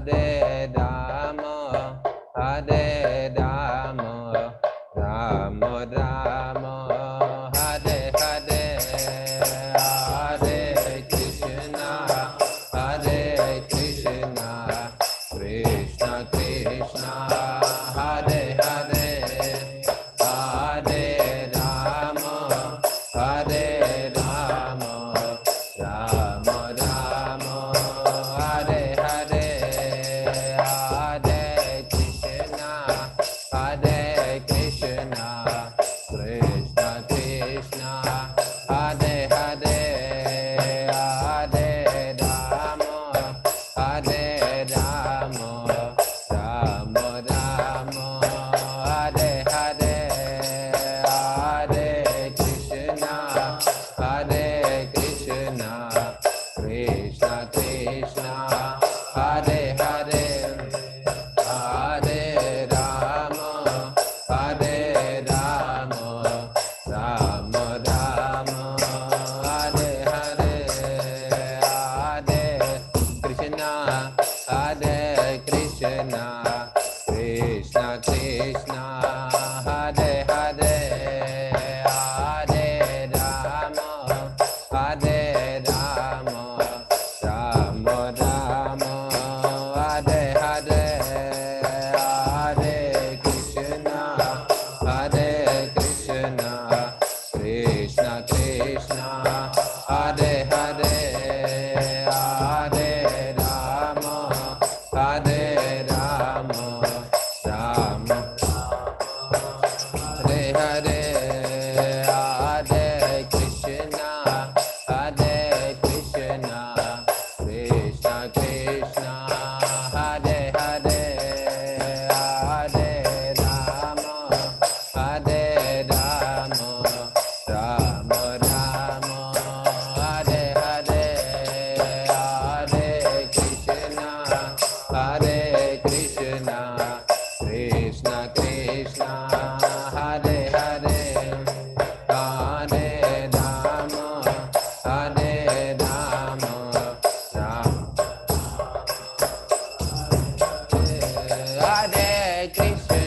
Hare Krishna,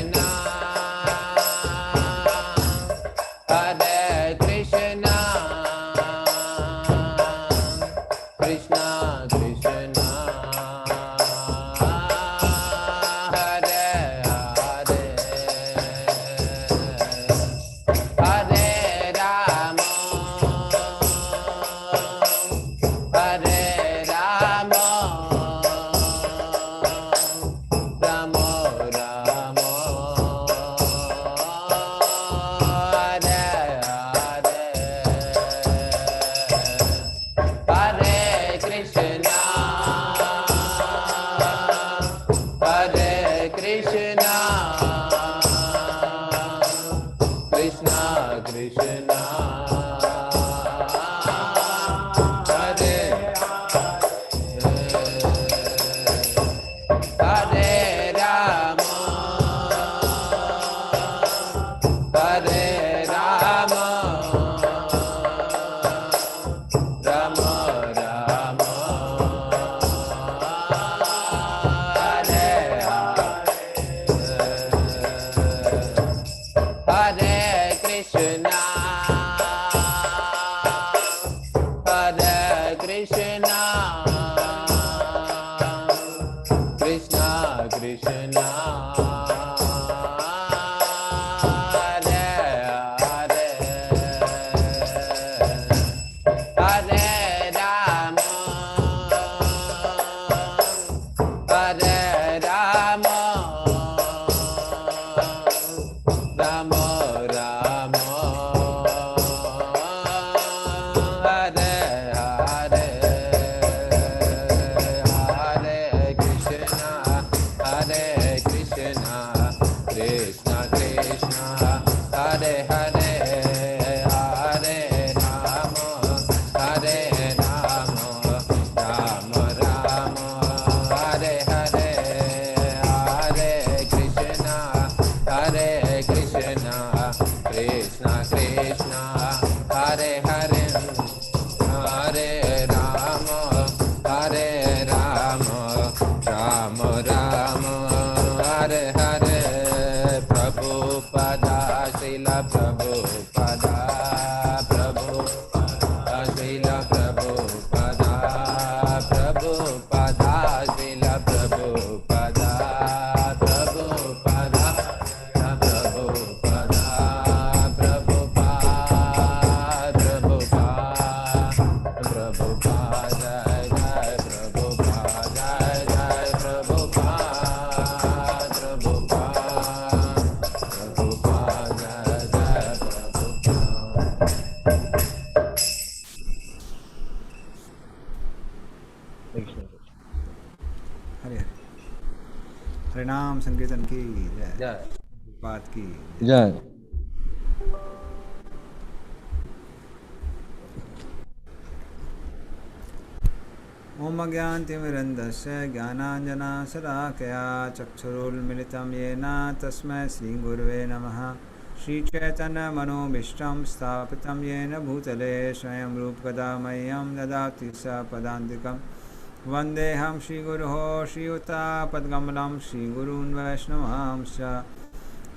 Hare Hare. हरे नाम संकीर्तन की जय। जय। बात की जय। ओम अज्ञानतिमिरन्धस्य ज्ञानाञ्जनशलाकया चक्षुरुन्मिलितं येन तस्मै श्रीगुरुवे नमः। श्रीचैतन्यमनोभीष्टं स्थापितं येन भूतले स्वयं रूपकदा मह्यं ददाति स पदान्तिकं। वन्देऽहं श्रीगुरोः श्रीयुतापद्कमलं श्रीगुरून् वैष्णवांश्च।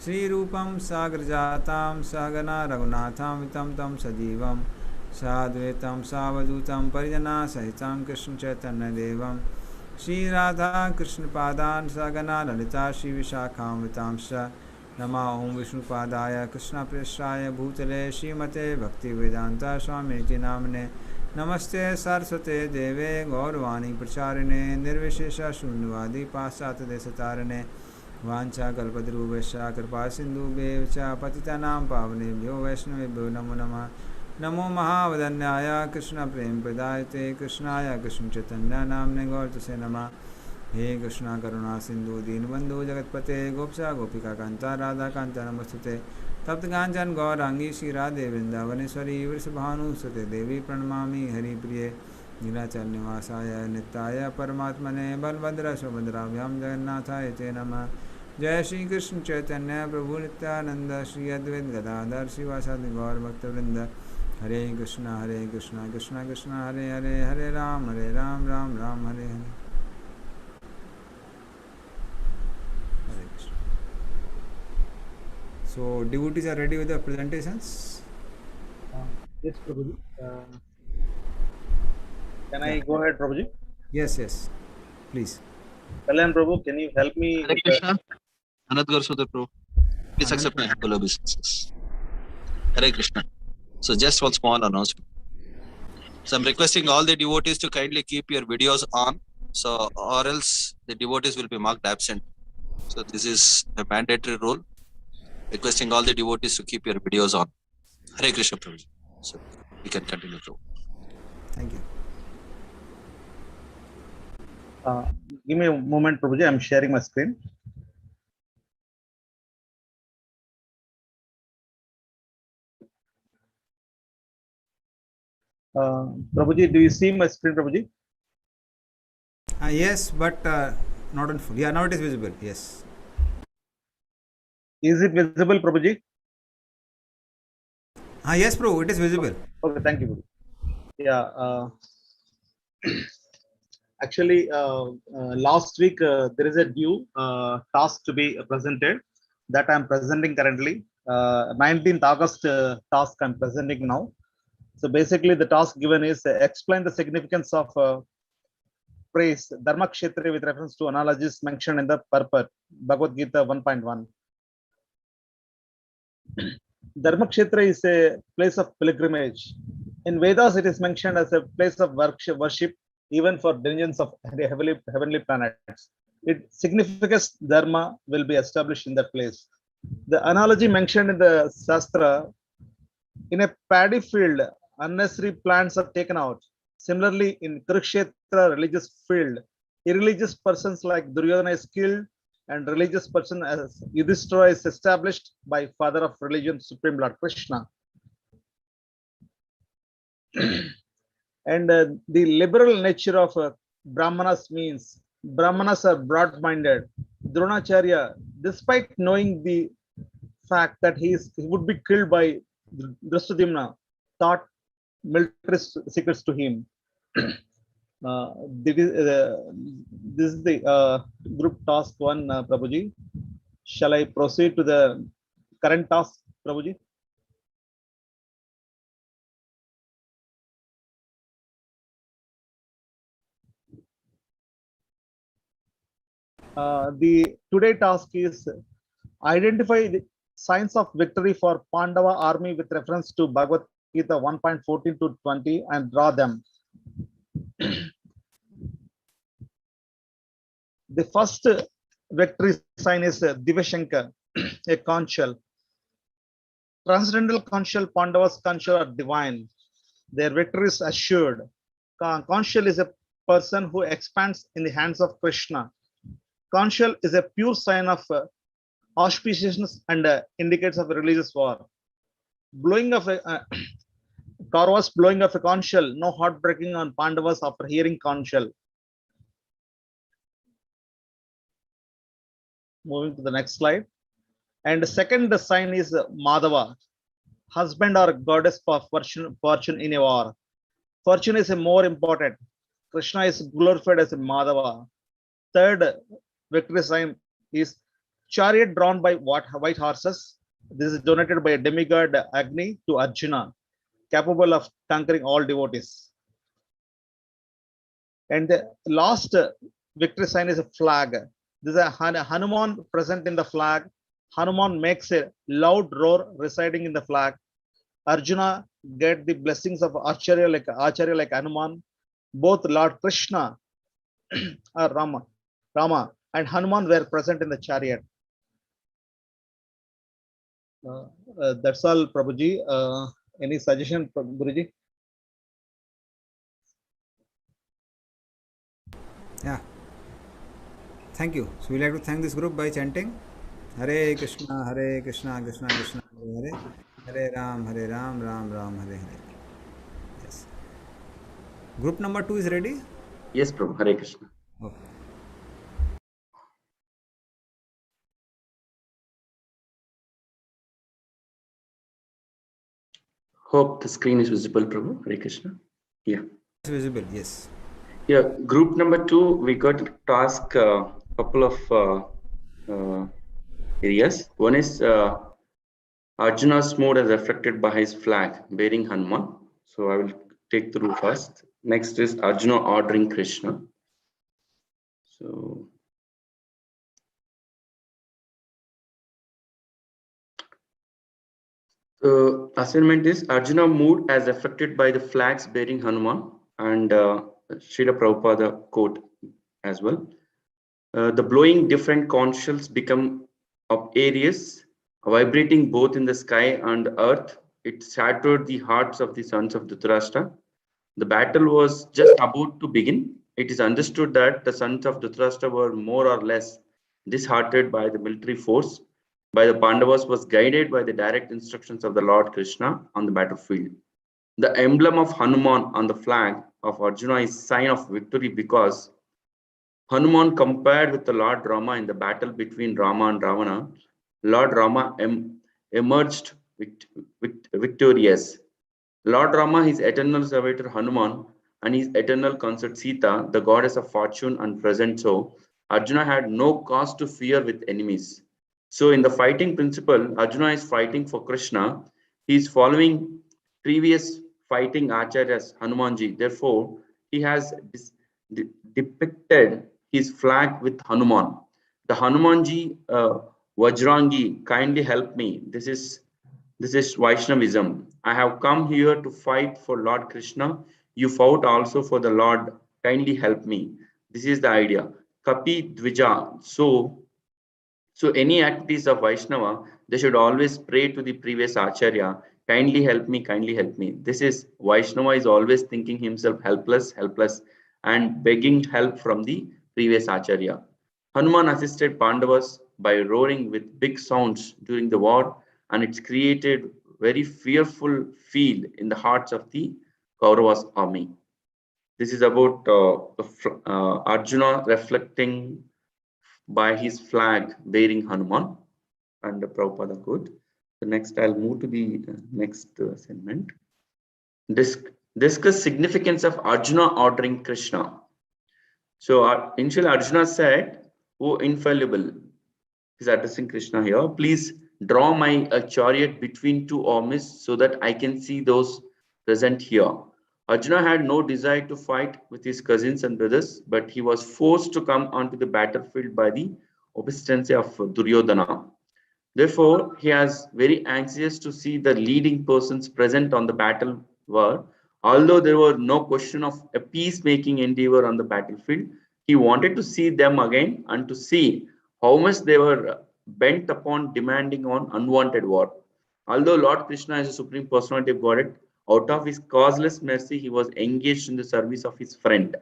श्रीरूपं साग्रजातं सहगना रघुनाथं वितं तं सजीवं साद्वैतं सावधूतं परिजनासहितं कृष्णचैतन्यदेवं श्रीराधाकृष्णपादान् सहगना ललिता श्रीविशाखान्वितांश्च। नमः ॐ विष्णुपादाय कृष्णप्रेष्ठाय भूतले श्रीमते भक्तिवेदान्ता स्वामिनिति नाम्ने। नमस्ते सरस्वते देवे गौरवाणी प्रचारिणे निर्विशेषशून्यवादी पाश्चात्यदेशतारिणे। वाञ्छाकल्पतरुभ्यश्च कृपा सिन्धुभ्येव च पतितानां पावनेभ्यो वैष्णवेभ्यो नमो नमः। नमो महावदन्याय कृष्णप्रेमप्रदायते कृष्णाय कृष्णचैतन्य नाम्ने गौरतसे नमः। हे कृष्णा करुणा सिन्धु दीनबन्धु जगत्पते गोपिका गोपिकान्ता राधाकान्ता नमोस्तुते। तप्तकाञ्चन गौराङ्गी श्रीराधे वृन्दावनेश्वरी वृषभानुसुते देवी प्रणमामि हरिप्रिये। नीलाचलनिवासाय नित्याय परमात्मने बलभद्र सुभद्राभ्यां जगन्नाथाय ते नमः। जय श्री कृष्ण चैतन्य प्रभु नित्यानंद श्री अद्वैत गदाधर शिवासादि गौर भक्तवृंद। हरे कृष्णा कृष्णा कृष्णा हरे हरे, हरे Ram Ram Ram Hare Hare. Hare Krishna. So devotees are ready with the presentations? Yes, Prabhuji. Can I go ahead, Prabhuji? Yes, please. Kalyan Prabhu, can you help me? Hare Krishna. Anand Garsudha Prabhu. Please accept my humble obeisances. Hare Krishna. So just one small announcement. So I'm requesting all the devotees to kindly keep your videos on. So or else the devotees will be marked absent. So this is a mandatory rule. Requesting all the devotees to keep your videos on. Hare Krishna Prabhu. So we can continue Prabhu. Thank you. Give me a moment, Prabhuji. I'm sharing my screen. Prabhuji, do you see my screen, Prabhuji? Yes, but not in full. Yeah, now it is visible. Yes. Is it visible, Prabhuji? Yes, Prabhu, it is visible. Okay, thank you, Prabhuji. Yeah. Actually, last week there is a due task to be presented that I'm presenting currently. 19th August task I'm presenting now. So basically, the task given is explain the significance of praise Dharma Kshetra with reference to analogies mentioned in the purport, Bhagavad Gita 1.1. Dharma Kshetra is a place of pilgrimage. In Vedas, it is mentioned as a place of worship, even for millions of heavenly planets. Its significance Dharma will be established in that place. The analogy mentioned in the Shastra, in a paddy field, unnecessary plants are taken out. Similarly, in Kurukshetra religious field, irreligious persons like Duryodhana is killed, and religious person as Yudhishthira is established by father of religion, Supreme Lord Krishna. And the liberal nature of Brahmanas means Brahmanas are broad-minded. Dronacharya, despite knowing the fact that he would be killed by Drashtadyumna, taught military secrets to him. This is the group task 1, Prabhuji. Shall I proceed to the current task, Prabhuji? The today task is identify the signs of victory for Pandava army with reference to Bhagavad Gita 1.14 to 20 and draw them. The first victory sign is Divashankar, a conch shell. Transcendental conch shell, Pandavas conch shell are divine. Their victory is assured. Conch shell is a person who expands in the hands of Krishna. Conch shell is a pure sign of auspiciousness and indicates of a religious war. Blowing of a Kauravas blowing of a conch shell, no heartbreaking on Pandavas after hearing conch shell. Moving to the next slide. And the second sign is Madhava, husband or goddess for fortune in a war. Fortune is a more important. Krishna is glorified as a Madhava. Third victory sign is chariot drawn by white horses. This is donated by a demigod Agni to Arjuna, capable of conquering all devotees. And the last victory sign is a flag. This is a Hanuman present in the flag. Hanuman makes a loud roar residing in the flag. Arjuna get the blessings of Acharya like Hanuman. Both Lord Krishna or Rama and Hanuman were present in the chariot. That's all, Prabhuji. Any suggestion, Guruji? Yeah. Thank you. So we like to thank this group by chanting Hare Krishna, Krishna Krishna, Hare Hare, Hare Ram, Ram Ram, Hare Hare. Yes. Group number 2 is ready? Yes, Prabhu. Hare Krishna. Okay. Hope the screen is visible, Prabhu. Hare Krishna. Yeah. It's visible, yes. Yeah. Group number 2, we got to task a couple of areas. One is Arjuna's mood as reflected by his flag bearing Hanuman. So I will take through first. Next is Arjuna ordering Krishna. So the assignment is Arjuna mood as affected by the flags bearing Hanuman, and Srila Prabhupada quote as well. The blowing different conch shells become of areas vibrating both in the sky and earth. It shattered the hearts of the sons of Dhritarashtra. The battle was just about to begin. It is understood that the sons of Dhritarashtra were more or less disheartened by the military force by the Pandavas was guided by the direct instructions of the Lord Krishna on the battlefield. The emblem of Hanuman on the flag of Arjuna is sign of victory because Hanuman compared with the Lord Rama in the battle between Rama and Ravana. Lord Rama emerged victorious. Lord Rama, his eternal servitor Hanuman, and his eternal consort Sita, the goddess of fortune and present. So Arjuna had no cause to fear with enemies. So in the fighting principle, Arjuna is fighting for Krishna. He is following previous fighting acharyas, Hanumanji. Therefore, he has depicted his flag with Hanuman. The Hanumanji Vajrangi, kindly help me. This is Vaishnavism. I have come here to fight for Lord Krishna. You fought also for the Lord. Kindly help me. This is the idea. Kapi Dvija. So any activities of Vaishnava, they should always pray to the previous Acharya. Kindly help me, kindly help me. This is Vaishnava is always thinking himself helpless, and begging help from the previous Acharya. Hanuman assisted Pandavas by roaring with big sounds during the war, and it's created very fearful feel in the hearts of the Kauravas army. This is about Arjuna reflecting by his flag bearing Hanuman, and the Prabhupada quote. So next I'll move to the next segment. Discuss significance of Arjuna ordering Krishna. So initially Arjuna said, "Oh infallible," he's addressing Krishna here, "please draw my chariot between two armies so that I can see those present here." Arjuna had no desire to fight with his cousins and brothers, but he was forced to come onto the battlefield by the obstinacy of Duryodhana. Therefore, he is very anxious to see the leading persons present on the battle war. Although there were no question of a peacemaking endeavor on the battlefield, he wanted to see them again and to see how much they were bent upon demanding on unwanted war. Although Lord Krishna is a supreme personality of Godhead, out of his causeless mercy, he was engaged in the service of his friend.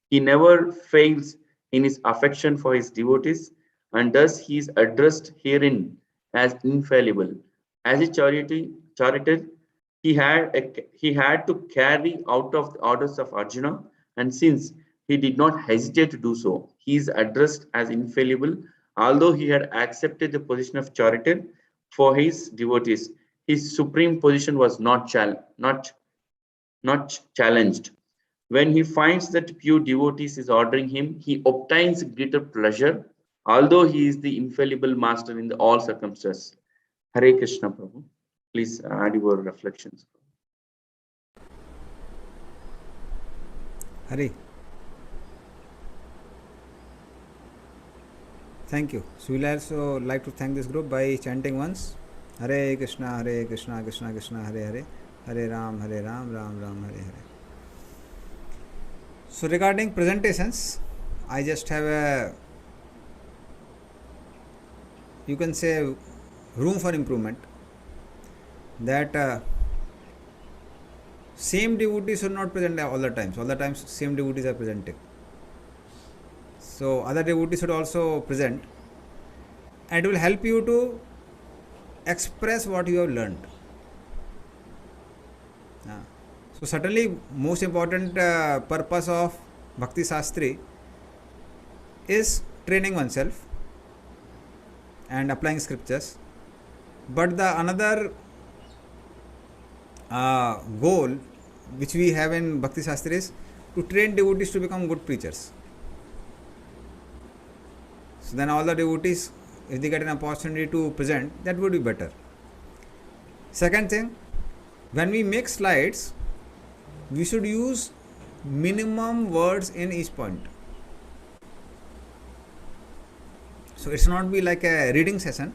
He never fails in his affection for his devotees, and thus he is addressed herein as infallible. As a charioteer, he had to carry out of the orders of Arjuna, and since he did not hesitate to do so, he is addressed as infallible. Although he had accepted the position of charioteer for his devotees, his supreme position was not challenged. When he finds that pure devotees is ordering him, he obtains greater pleasure, although he is the infallible master in all circumstances. Hare Krishna, Prabhu. Please add your reflections. Hari. Thank you. So we'll also like to thank this group by chanting once. Hare Krishna, Krishna Krishna, Hare Hare, Hare Ram, Ram Ram, Hare Hare. So regarding presentations, I just have a, you can say, room for improvement. That same devotees should not present all the times. All the times same devotees are presenting. So other devotees should also present, and it will help you to express what you have learned. So certainly most important purpose of Bhakti Shastri is training oneself and applying scriptures. But the another goal which we have in Bhakti Shastri is to train devotees to become good preachers. So then all the devotees, if they get an opportunity to present, that would be better. Second thing, when we make slides, we should use minimum words in each point. So it's not be like a reading session.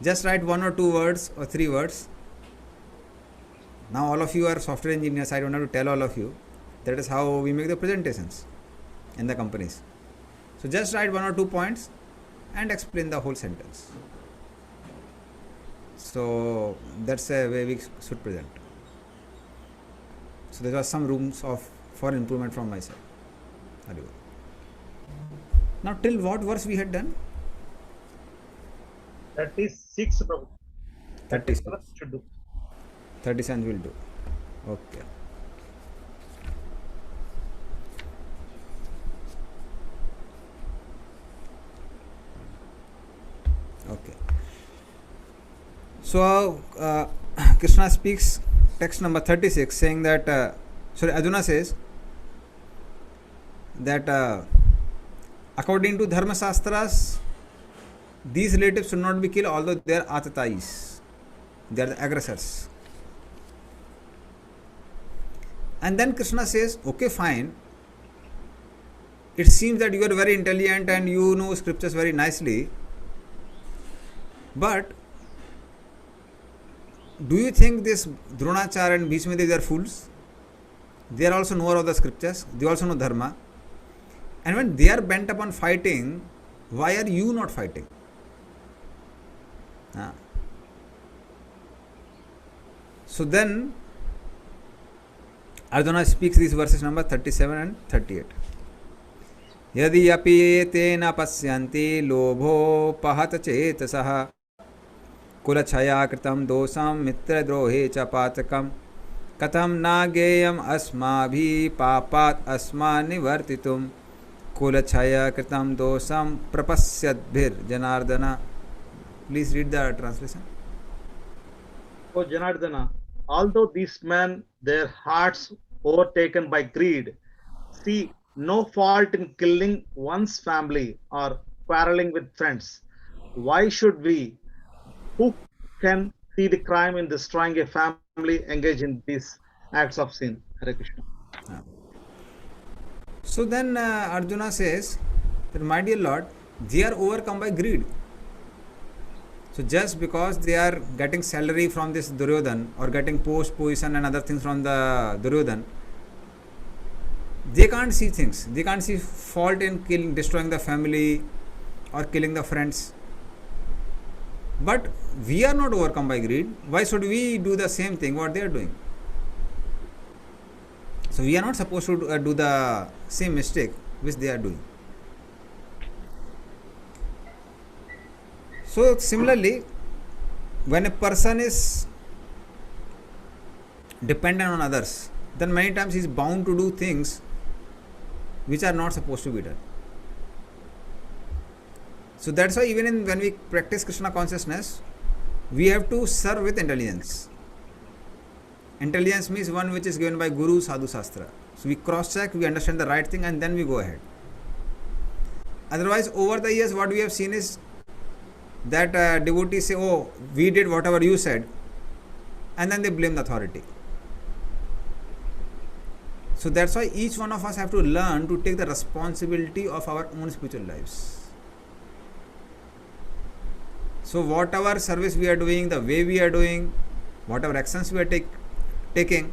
Just write 1 or 2 words or 3 words. Now all of you are software engineers, I don't have to tell all of you. That is how we make the presentations in the companies. So just write 1 or 2 points and explain the whole sentence. So that's a way we should present. So there are some rooms for improvement from my side. Now till what verse we had done? 36, Prabhu. 36 should do. 37 will do. Okay. Okay. So Krishna speaks text number 36 saying that Arjuna says that according to Dharma Shastras, these relatives should not be killed, although they are atatais, they are the aggressors. And then Krishna says, okay, fine, it seems that you are very intelligent and you know scriptures very nicely, but do you think this Dronachar and Bhishma Devi are fools? They are also knower of the scriptures, they also know Dharma, and when they are bent upon fighting, why are you not fighting? So then Arjuna speaks these verses number 37 and 38. Yadi api tena pasyanti lobho pahat chetasah kulachaya kritam dosam mitra drohe cha patakam katham nageyam asmabhi papat asma nivartitum kulachaya kritam dosam prapasyadbhir janardana. Please read the translation. O Janardana, although these men, their hearts overtaken by greed, see no fault in killing one's family or quarreling with friends, why should we, who can see the crime in destroying a family, engage in these acts of sin? Hare Krishna. So then Arjuna says that, my dear Lord, they are overcome by greed. So just because they are getting salary from this Duryodhan or getting post, position and other things from the Duryodhan, they can't see things. They can't see fault in killing, destroying the family or killing the friends. But we are not overcome by greed. Why should we do the same thing what they are doing? So we are not supposed to do the same mistake which they are doing. So similarly, when a person is dependent on others, then many times he is bound to do things which are not supposed to be done. So that's why even when we practice Krishna consciousness, we have to serve with intelligence. Intelligence means one which is given by Guru, Sadhu, Shastra. So we cross check, we understand the right thing, and then we go ahead. Otherwise, over the years, what we have seen is that devotees say, oh, we did whatever you said, and then they blame the authority. So that's why each one of us have to learn to take the responsibility of our own spiritual lives. So whatever service we are doing, the way we are doing, whatever actions we are taking,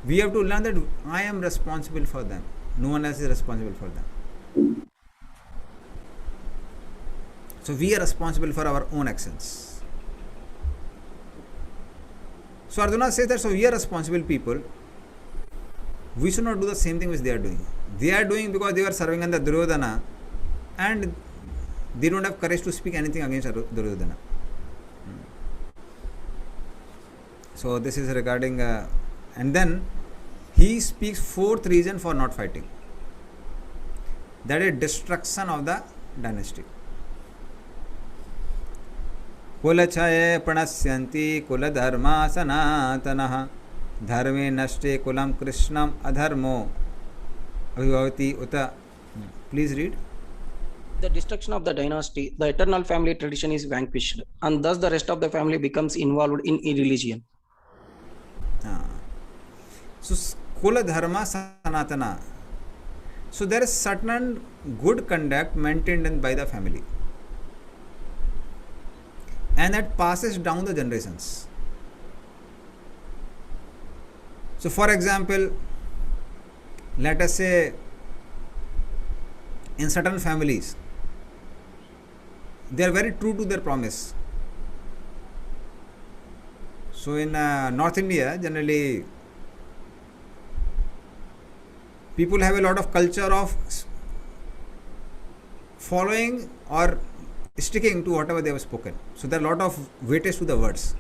we have to learn that I am responsible for them. No one else is responsible for them. So we are responsible for our own actions. So Arjuna says that so we are responsible people. We should not do the same thing which they are doing. They are doing because they were serving under Duryodhana, and they don't have courage to speak anything against Duryodhana. So this is regarding, and then he speaks fourth reason for not fighting. That is destruction of the dynasty. कुलक्षये प्रणश्यन्ति कुलधर्मा सनातनः धर्मे नष्टे कुलं कृष्णम् अधर्मो अभिभवति उत. Please read. The destruction of the dynasty, the eternal family tradition is vanquished, and thus the rest of the family becomes involved in irreligion. So Kula Dharma Sanatana. So there is certain good conduct maintained by the family, and that passes down the generations. So for example, let us say in certain families, they are very true to their promise. So in North India, generally people have a lot of culture of following or sticking to whatever they have spoken. So there are a lot of weightage to the words.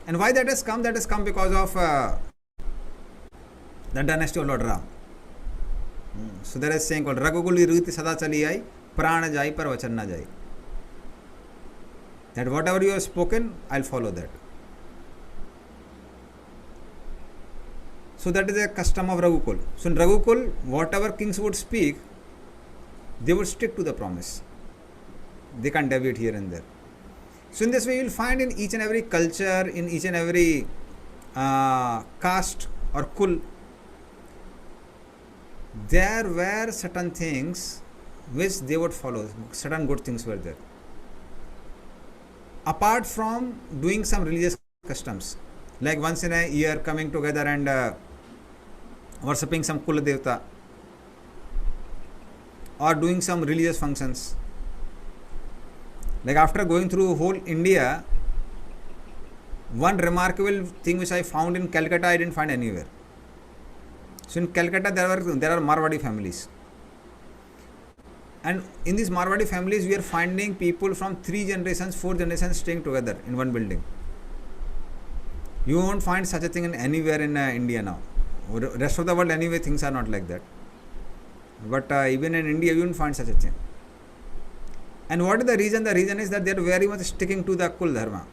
And why that has come? That has come because of the dynasty of Lord Ram. So there is saying called Raghukul Riti Sada Chali Ai, Prana Jai Par Vachan Na Jai. That whatever you have spoken, I'll follow that. So that is a custom of Raghukul. So in Raghukul, whatever kings would speak, they would stick to the promise. They can't deviate here and there. So in this way, you will find in each and every culture, in each and every caste or kul, there were certain things which they would follow. Certain good things were there. Apart from doing some religious customs, like once in a year coming together and worshipping some Kula Devta, or doing some religious functions. Like after going through whole India, one remarkable thing which I found in Calcutta, I didn't find anywhere. So in Calcutta, there are Marwadi families. And in these Marwadi families, we are finding people from 3 generations, 4 generations staying together in one building. You won't find such a thing in anywhere in India now. Rest of the world, anyway, things are not like that. But even in India, you won't find such a thing. And what is the reason? The reason is that they are very much sticking to the Kul Dharma.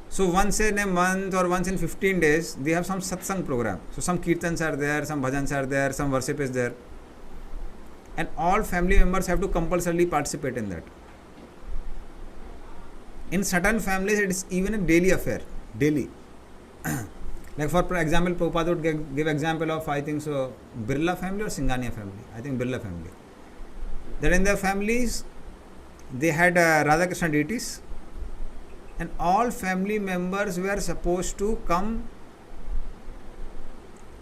So once in a month or once in 15 days, they have some satsang program. So some kirtans are there, some bhajans are there, some worship is there. And all family members have to compulsorily participate in that. In certain families, it is even a daily affair. Daily. Like for example, Prabhupada would give example of, I think so, Birla family or Singhania family. I think Birla family. That in their families, they had Radha Krishna deities, and all family members were supposed to come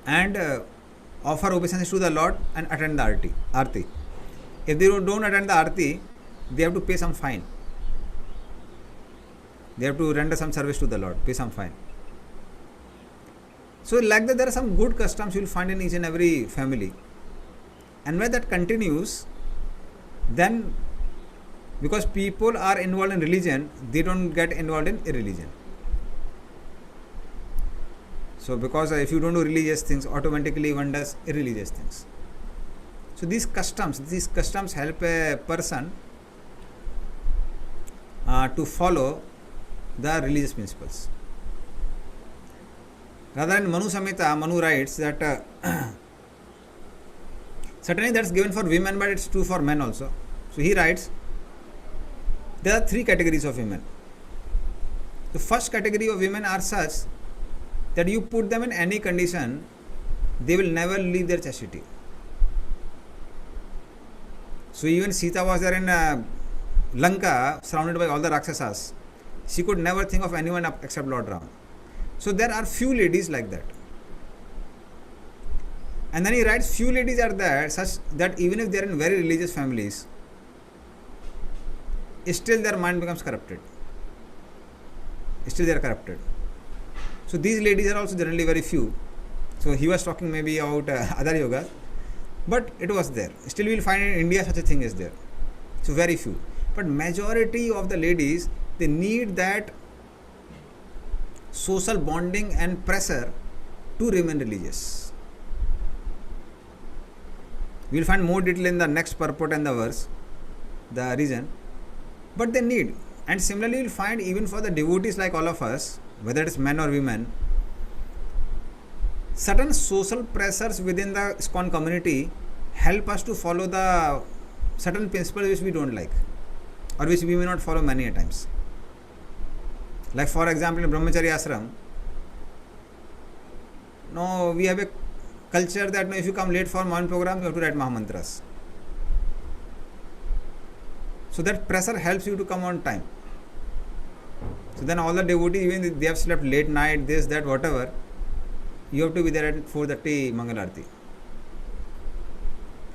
and offer obeisance to the Lord and attend the Aarti. If they don't attend the Aarti, they have to pay some fine. They have to render some service to the Lord, pay some fine. So like that, there are some good customs you will find in each and every family. And when that continues, then because people are involved in religion, they don't get involved in irreligion. So because if you don't do religious things, automatically one does irreligious things. So these customs help a person to follow the religious principles. Rather in Manu Samhita, Manu writes that certainly that's given for women, but it's true for men also. So he writes, there are 3 categories of women. The first category of women are such that you put them in any condition, they will never leave their chastity. So even Sita was there in Lanka, surrounded by all the Rakshasas. She could never think of anyone except Lord Ram. So there are few ladies like that. And then he writes, few ladies are there such that even if they are in very religious families, still their mind becomes corrupted. Still they are corrupted. So these ladies are also generally very few. So he was talking maybe about other yogas, but it was there. Still we will find in India such a thing is there. So very few. But majority of the ladies, they need that social bonding and pressure to remain religious. We will find more detail in the next purport and the verse, the reason. But they need. And similarly, you will find even for the devotees like all of us, whether it is men or women, certain social pressures within the ISKCON community help us to follow the certain principles which we don't like or which we may not follow many a times. Like for example, in Brahmacharya Ashram, no, we have a culture that no, if you come late for one program, you have to write Mahamantras. So that pressure helps you to come on time. So then all the devotees, even if they have slept late night, this, that, whatever, you have to be there at 4:30 Mangalarti.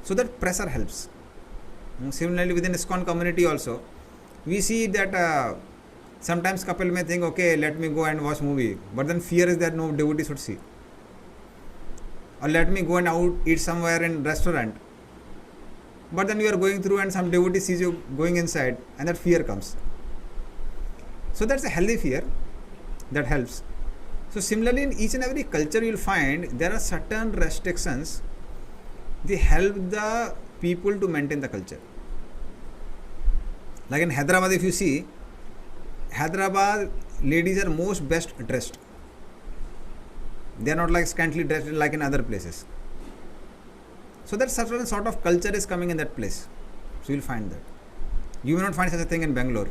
So that pressure helps. Similarly, within ISKCON community also, we see that sometimes couple may think, okay, let me go and watch movie, but then fear is that no devotee should see. Or let me go and out eat somewhere in restaurant. But then you are going through and some devotee sees you going inside and that fear comes. So that's a healthy fear that helps. So similarly in each and every culture you will find there are certain restrictions. They help the people to maintain the culture. Like in Hyderabad, if you see, Hyderabad ladies are most best dressed. They are not like scantily dressed like in other places. So that certain sort of culture is coming in that place. So you will find that. You may not find such a thing in Bangalore,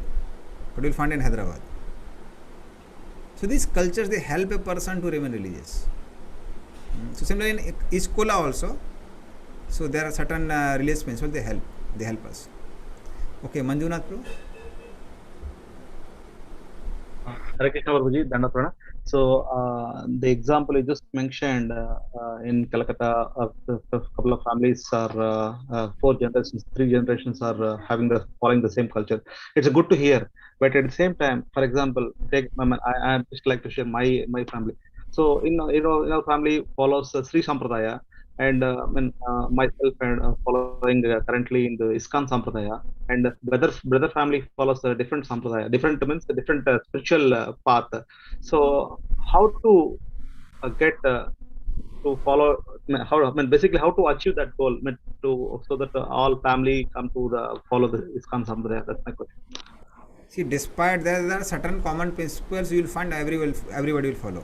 but you will find in Hyderabad. So these cultures, they help a person to remain religious. So similarly in ISKCON also, so there are certain religious principles, they help us. Okay, Manjunath Prabhu. Hare Krishna Prabhuji, Dandaprana. So the example you just mentioned in Calcutta, a couple of families are 4 generations, 3 generations are following the same culture. It's good to hear, but at the same time, for example, I just like to share my family. So in our family follows Sri Sampradaya, and myself and following currently in the ISKCON Sampradaya, and brother family follows a different Sampradaya, different means a different spiritual path. So how to get to follow, basically how to achieve that goal, so that all family come to follow the ISKCON Sampradaya. That's my question. See, despite there are certain common principles you will find everybody will follow.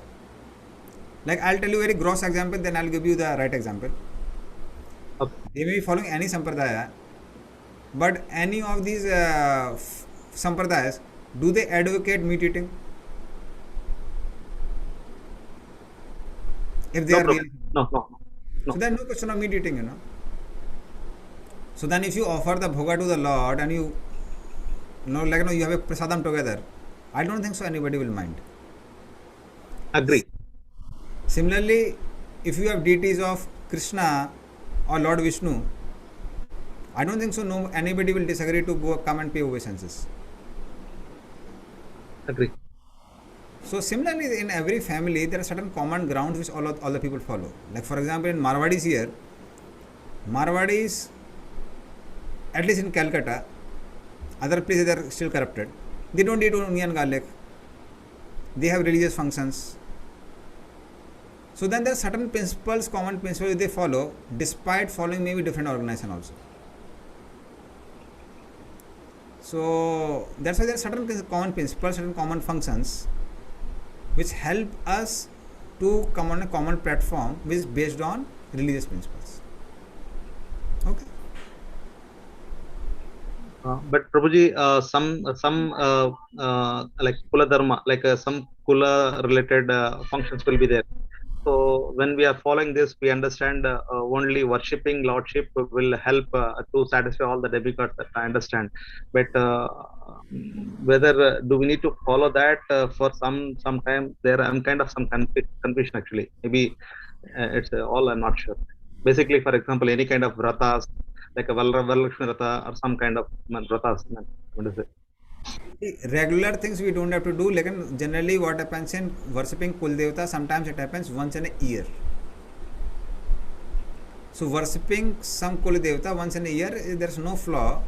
Like I'll tell you a very gross example, then I'll give you the right example. Okay. They may be following any sampradaya, but any of these sampradayas, do they advocate meat eating? If they No are problem. really, No. so then no question of meat eating, So then if you offer the bhoga to the Lord and you have a prasadam together, I don't think so anybody will mind. Agree. Similarly, if you have deities of Krishna or Lord Vishnu, I don't think so anybody will disagree to come and pay obeisances. Agree. So similarly, in every family, there are certain common grounds which all the people follow. Like for example, in Marwadis here, Marwadis, at least in Calcutta, other places they are still corrupted. They don't eat onion garlic. They have religious functions. So then there are certain principles, common principles they follow, despite following maybe different organization also. So that's why there are certain common principles, certain common functions, which help us to come on a common platform which is based on religious principles. Okay. But Prabhuji, some like Kula Dharma, like some Kula related functions will be there. So when we are following this, we understand only worshipping Lordship will help to satisfy all the demigods, that I understand. But whether do we need to follow that for some time? There I'm kind of some confusion actually. Maybe it's all I'm not sure. Basically, for example, any kind of vratas, like a Varalakshmi Vrata or some kind of vratas. What is it? Regular things we don't have to do, like generally what happens in worshipping Kul Devata, sometimes it happens once in a year. So worshipping some Kul Devata once in a year, there's no flaw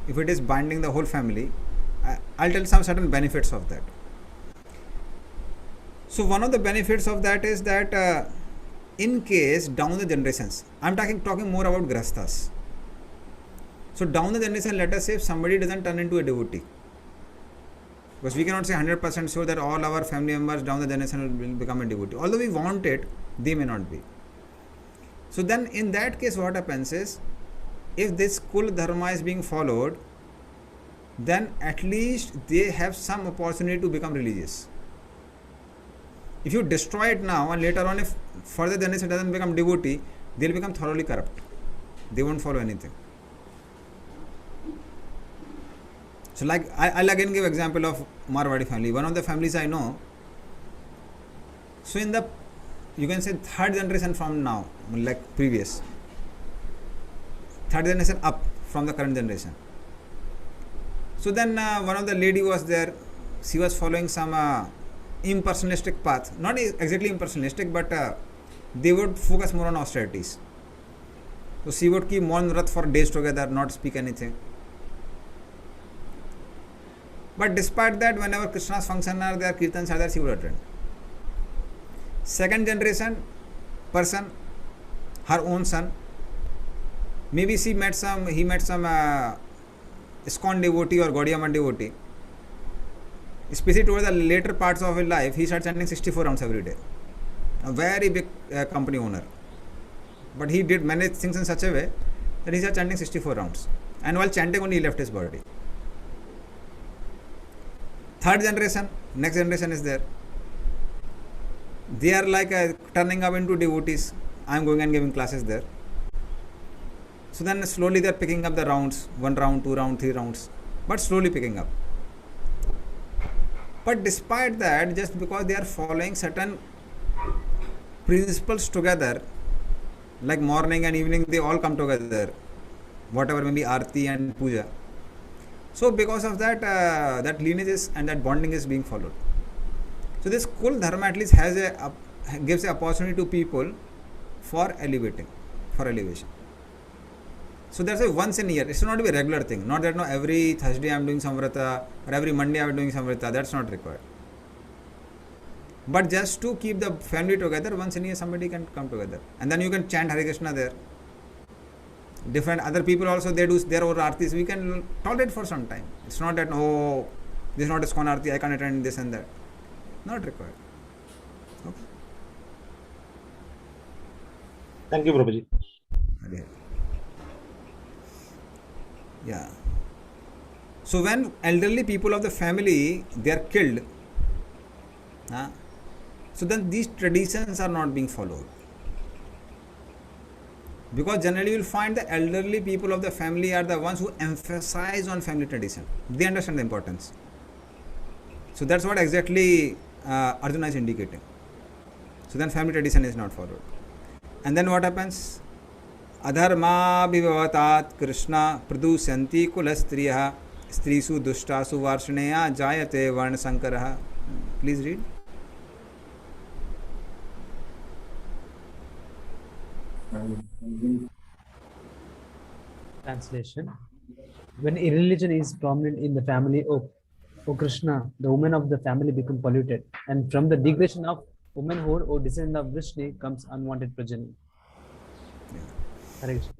if it is binding the whole family. I'll tell some certain benefits of that. So one of the benefits of that is that in case down the generations, I'm talking more about grasthas. So down the generation, let us say if somebody doesn't turn into a devotee, because we cannot say 100% sure that all our family members down the generation will become a devotee. Although we want it, they may not be. So then in that case what happens is, if this Kul Dharma is being followed, then at least they have some opportunity to become religious. If you destroy it now and later on if further generation doesn't become devotee, they'll become thoroughly corrupt. They won't follow anything. So like I'll again give example of Marwadi family. One of the families I know, so in the, you can say third generation from now, like previous, third generation up from the current generation. So then one of the lady was there, she was following some impersonalistic path, not exactly impersonalistic, but they would focus more on austerities. So she would keep Maun Vrat for days together, not speak anything. But despite that, whenever Krishna's function are there, kirtans are there, she would attend. Second generation person, her own son, maybe he met some ISKCON devotee or Gaudiya devotee. Especially towards the later parts of his life, he started chanting 64 rounds every day. A very big company owner. But he did many things in such a way that he started chanting 64 rounds. And while chanting only, he left his body. Third generation, next generation is there. They are like turning up into devotees. I am going and giving classes there. So then slowly they are picking up the rounds, 1 round, 2 round, 3 rounds, but slowly picking up. But despite that, just because they are following certain principles together, like morning and evening, they all come together, whatever may be Aarti and Puja. So because of that, that lineage is, and that bonding is being followed. So this Kul Dharma at least gives an opportunity to people for elevation. So that's why once in a year, it's not to be a regular thing. Not that no, every Thursday I am doing Samvrata or every Monday I am doing Samvrata. That's not required. But just to keep the family together, once in a year somebody can come together. And then you can chant Hare Krishna there. Different other people also, they do their own artis. We can tolerate for some time. It's not that, oh, this is not a ISKCON arti, I can't attend this and that. Not required. Okay. Thank you, Prabhuji. Yeah. So when elderly people of the family, they are killed, so then these traditions are not being followed. Because generally you will find the elderly people of the family are the ones who emphasize on family tradition. They understand the importance. So that's what exactly Arjuna is indicating. So then family tradition is not followed. And then what happens? Adharma bhivavatat Krishna pradusyanti kulastriyaha strisu dushtasu varshaneya jayate varna sankaraha. Please read. Translation. When irreligion is prominent in the family, O Krishna, the women of the family become polluted, and from the degradation of womanhood or descendant of Vishnu comes unwanted progeny. Hare Krishna.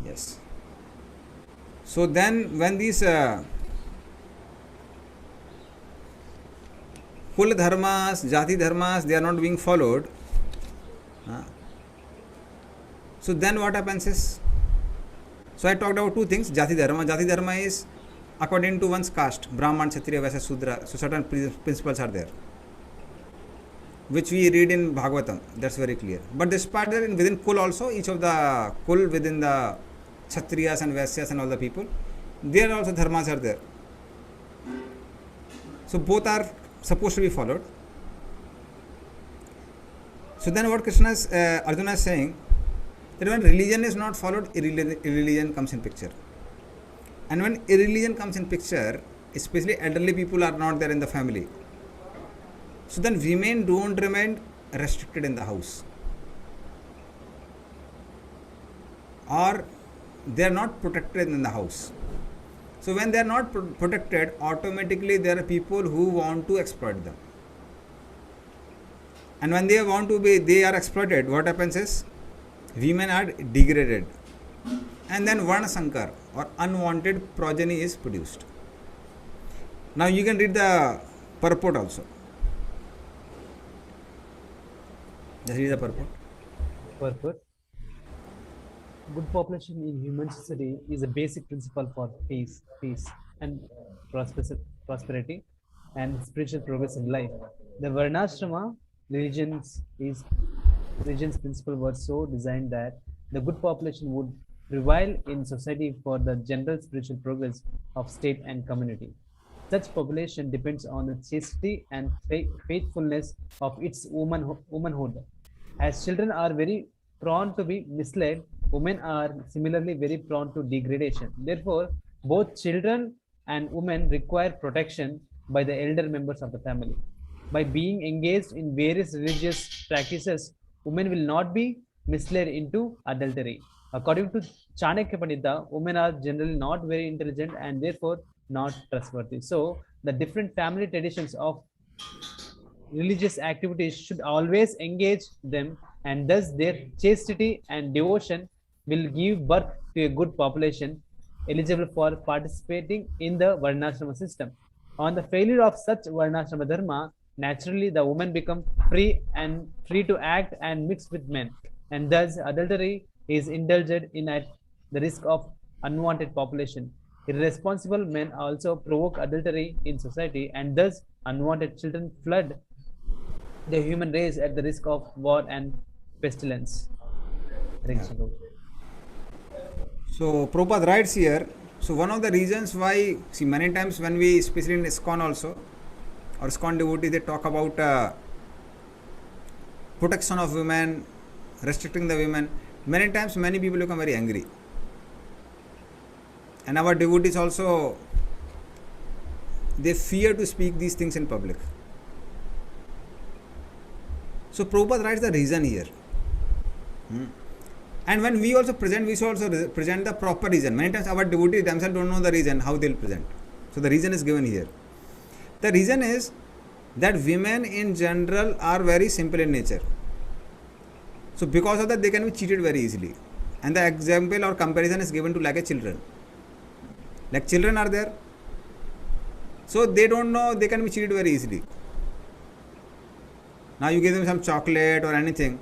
Yes. So then when these Kul dharmas, Jati dharmas, they are not being followed, so then what happens is, so I talked about two things. Jati dharma. Jati dharma is according to one's caste, Brahman, Kshatriya, Vaishya, Sudra. So certain principles are there, which we read in Bhagavatam. That's very clear. But this part there within Kul also, each of the Kul within the Kshatriyas and Vaisyas and all the people, there also dharmas are there. So both are supposed to be followed. So then what Krishna is, Arjuna is saying, that when religion is not followed, irreligion comes in picture. And when irreligion comes in picture, especially elderly people are not there in the family, so then women don't remain restricted in the house, or they are not protected in the house. So when they are not protected, automatically there are people who want to exploit them. And when they are exploited, what happens is, women are degraded, and then Varna Sankar or unwanted progeny is produced. Now you can read the purport also. Just read the purport. Purport. Good population in human society is a basic principle for peace and prosperity and spiritual progress in life. The Varnashrama religion's principle were so designed that the good population would prevail in society for the general spiritual progress of state and community. Such population depends on the chastity and faithfulness of its womanhood. As children are very prone to be misled, women are similarly very prone to degradation. Therefore, both children and women require protection by the elder members of the family. By being engaged in various religious practices, women will not be misled into adultery. According to Chanakya Pandita, women are generally not very intelligent and therefore not trustworthy. So, the different family traditions of religious activities should always engage them, and thus their chastity and devotion will give birth to a good population eligible for participating in the Varnashrama system. On the failure of such Varnashrama dharma, naturally the women become free to act and mix with men, and thus adultery is indulged in at the risk of unwanted population. Irresponsible men also provoke adultery in society, and thus unwanted children flood the human race at the risk of war and pestilence. So Prabhupada writes here, so one of the reasons why, see, many times when we, especially in ISKCON also, or ISKCON devotees, they talk about protection of women, restricting the women, many times many people become very angry. And our devotees also, they fear to speak these things in public. So Prabhupada writes the reason here. And when we also present, we should also present the proper reason. Many times our devotees themselves don't know the reason, how they'll present. So the reason is given here. The reason is that women in general are very simple in nature. So because of that, they can be cheated very easily. And the example or comparison is given to like a children. Like children are there. So they don't know, they can be cheated very easily. Now you give them some chocolate or anything,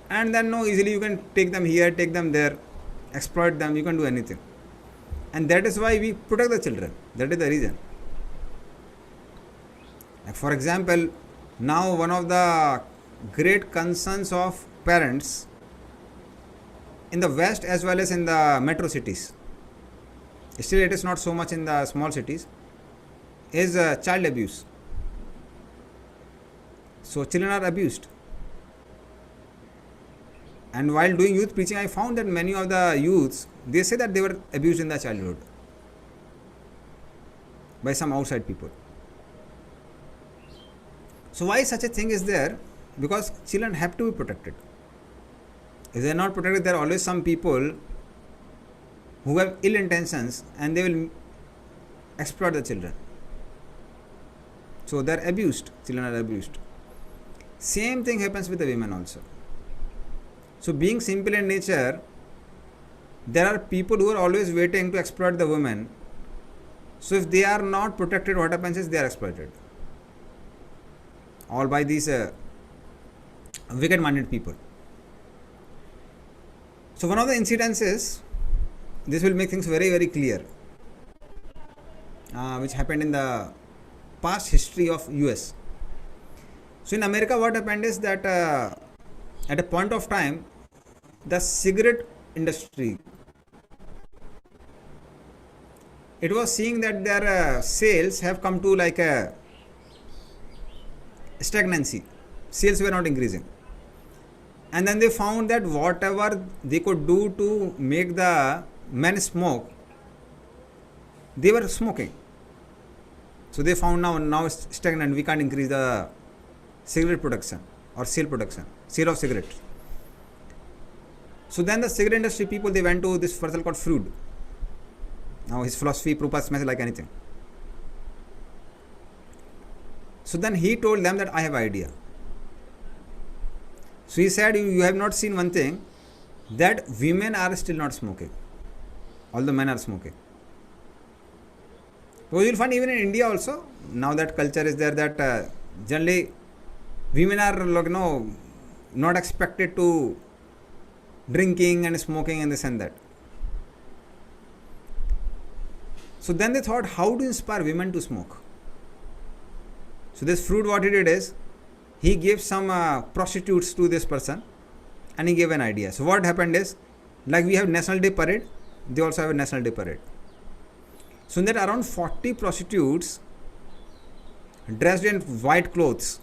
and then no, easily you can take them here, take them there, exploit them, you can do anything. And that is why we protect the children. That is the reason. Like for example, now one of the great concerns of parents in the West as well as in the metro cities, still it is not so much in the small cities, is child abuse. So children are abused. And while doing youth preaching, I found that many of the youths, they say that they were abused in their childhood by some outside people. So why such a thing is there? Because children have to be protected. If they are not protected, there are always some people who have ill intentions, and they will exploit the children. So they are abused, children are abused. Same thing happens with the women also. So being simple in nature, there are people who are always waiting to exploit the women. So if they are not protected, what happens is they are exploited. All by these wicked-minded people. So one of the incidences, this will make things very, very clear, which happened in the past history of US. So in America, what happened is that at a point of time, the cigarette industry, it was seeing that their sales have come to like a stagnancy. Sales were not increasing. And then they found that whatever they could do to make the men smoke, they were smoking. So they found now it's stagnant, we can't increase the cigarette production or sale of cigarettes. So then the cigarette industry people, they went to this person called Freud. Now his philosophy, Prabhupada smells like anything. So then he told them that I have an idea. So he said, you have not seen one thing, that women are still not smoking, although men are smoking. So you will find even in India also, now that culture is there, that generally women are not expected to drinking and smoking and this and that. So then they thought, how to inspire women to smoke? So this Freud, what he did is, he gave some prostitutes to this person and he gave an idea. So what happened is, like we have National Day Parade, they also have a National Day Parade. So in that around 40 prostitutes dressed in white clothes,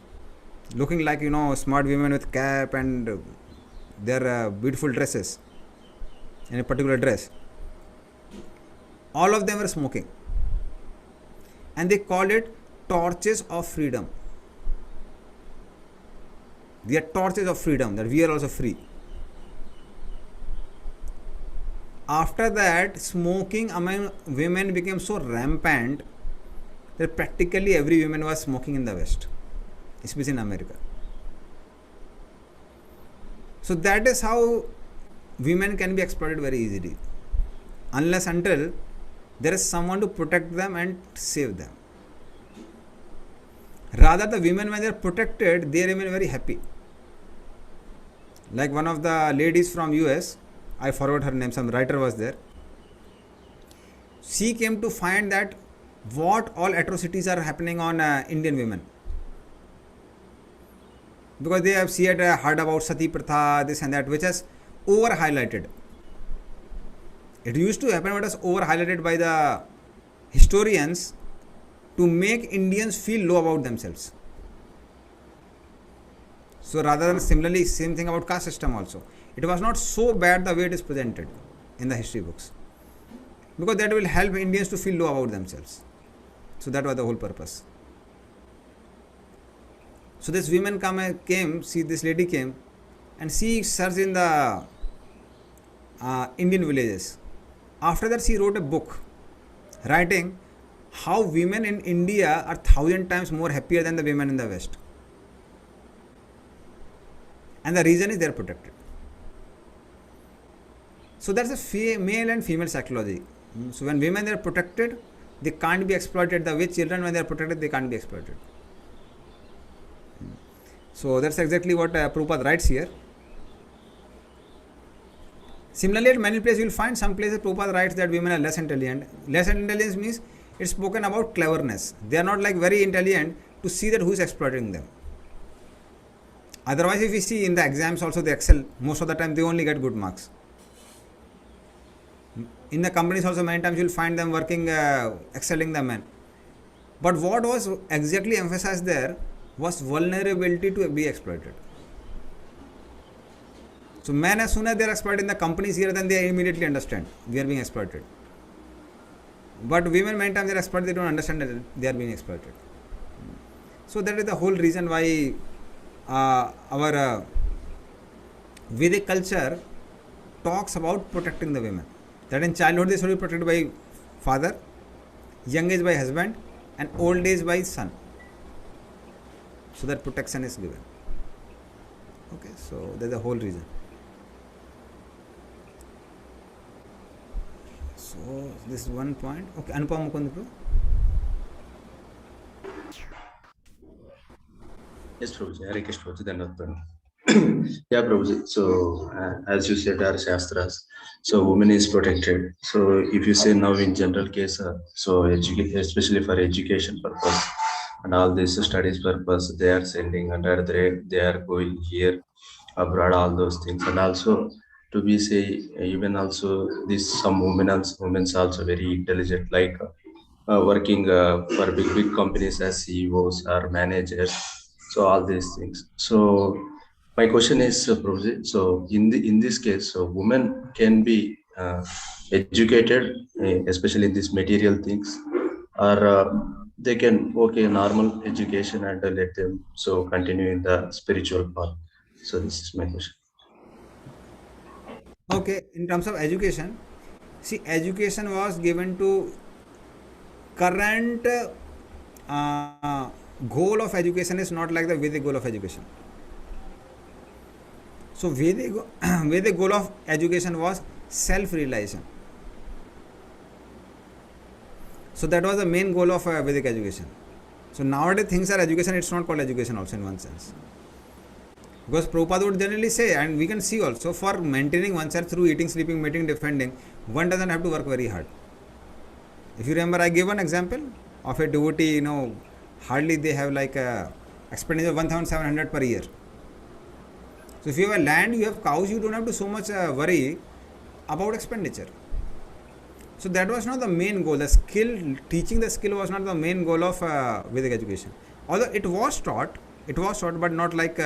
looking like smart women with cap and their beautiful dresses in a particular dress. All of them were smoking. And they called it torches of freedom. They are torches of freedom, that we are also free. After that, smoking among women became so rampant that practically every woman was smoking in the West, especially in America. So that is how women can be exploited very easily, unless until there is someone to protect them and save them. Rather, the women, when they are protected, they remain very happy. Like one of the ladies from US, I forgot her name, some writer was there. She came to find that what all atrocities are happening on Indian women. Because she had heard about Sati Pratha, this and that, which has over highlighted. It used to happen, but it was over highlighted by the historians to make Indians feel low about themselves. So rather than similarly, same thing about caste system also. It was not so bad the way it is presented in the history books. Because that will help Indians to feel low about themselves. So that was the whole purpose. So this woman this lady came and she searched in the Indian villages. After that, she wrote a book writing how women in India are 1,000 times more happier than the women in the West. And the reason is they are protected. So that's a male and female psychology. So when women are protected, they can't be exploited. The way children, when they are protected, they can't be exploited. So that's exactly what Prabhupada writes here. Similarly, at many places you will find some places Prabhupada writes that women are less intelligent. Less intelligence means it's spoken about cleverness. They are not like very intelligent to see that who is exploiting them. Otherwise, if we see in the exams also they excel, most of the time they only get good marks. In the companies also many times you will find them working, excelling the men. But what was exactly emphasized there was vulnerability to be exploited. So men, as soon as they are exploited in the companies here, then they immediately understand we are being exploited. But women, many times they are exploited, they don't understand that they are being exploited. So that is the whole reason why our Vedic culture talks about protecting the women. That in childhood they should be protected by father, young age by husband, and old age by son. So that protection is given. Okay, so that's the whole reason. So this is one point. Okay, Anupam Mukund bro. Yes, Prabhuji. Hare Krishna, Prabhuji. Dhanavad. Yeah, Prabhuji. So, as you said, our Shastras, so women is protected. So, if you say now in general case, so especially for education purpose and all this studies purpose, they are sending under they are going here abroad, all those things, and also to be say even also this some women's also very intelligent, like working for big companies as CEOs or managers. So all these things. So my question is, Prabhuji, so in this case, so women can be educated, especially in these material things, or they can okay normal education and let them so continue in the spiritual path. So this is my question. Okay, in terms of education, see, education was given to current goal of education is not like the Vedic goal of education. So Vedic, Vedic goal of education was self-realization. So that was the main goal of Vedic education. So nowadays things are education, it's not called education also in one sense. Because Prabhupada would generally say, and we can see also, for maintaining oneself through eating, sleeping, mating, defending, one doesn't have to work very hard. If you remember, I gave one example of a devotee, hardly they have like a expenditure of 1,700 per year. So if you have a land, you have cows, you don't have to so much worry about expenditure. So that was not the main goal. The skill, teaching the skill was not the main goal of Vedic education. Although it was taught, but not like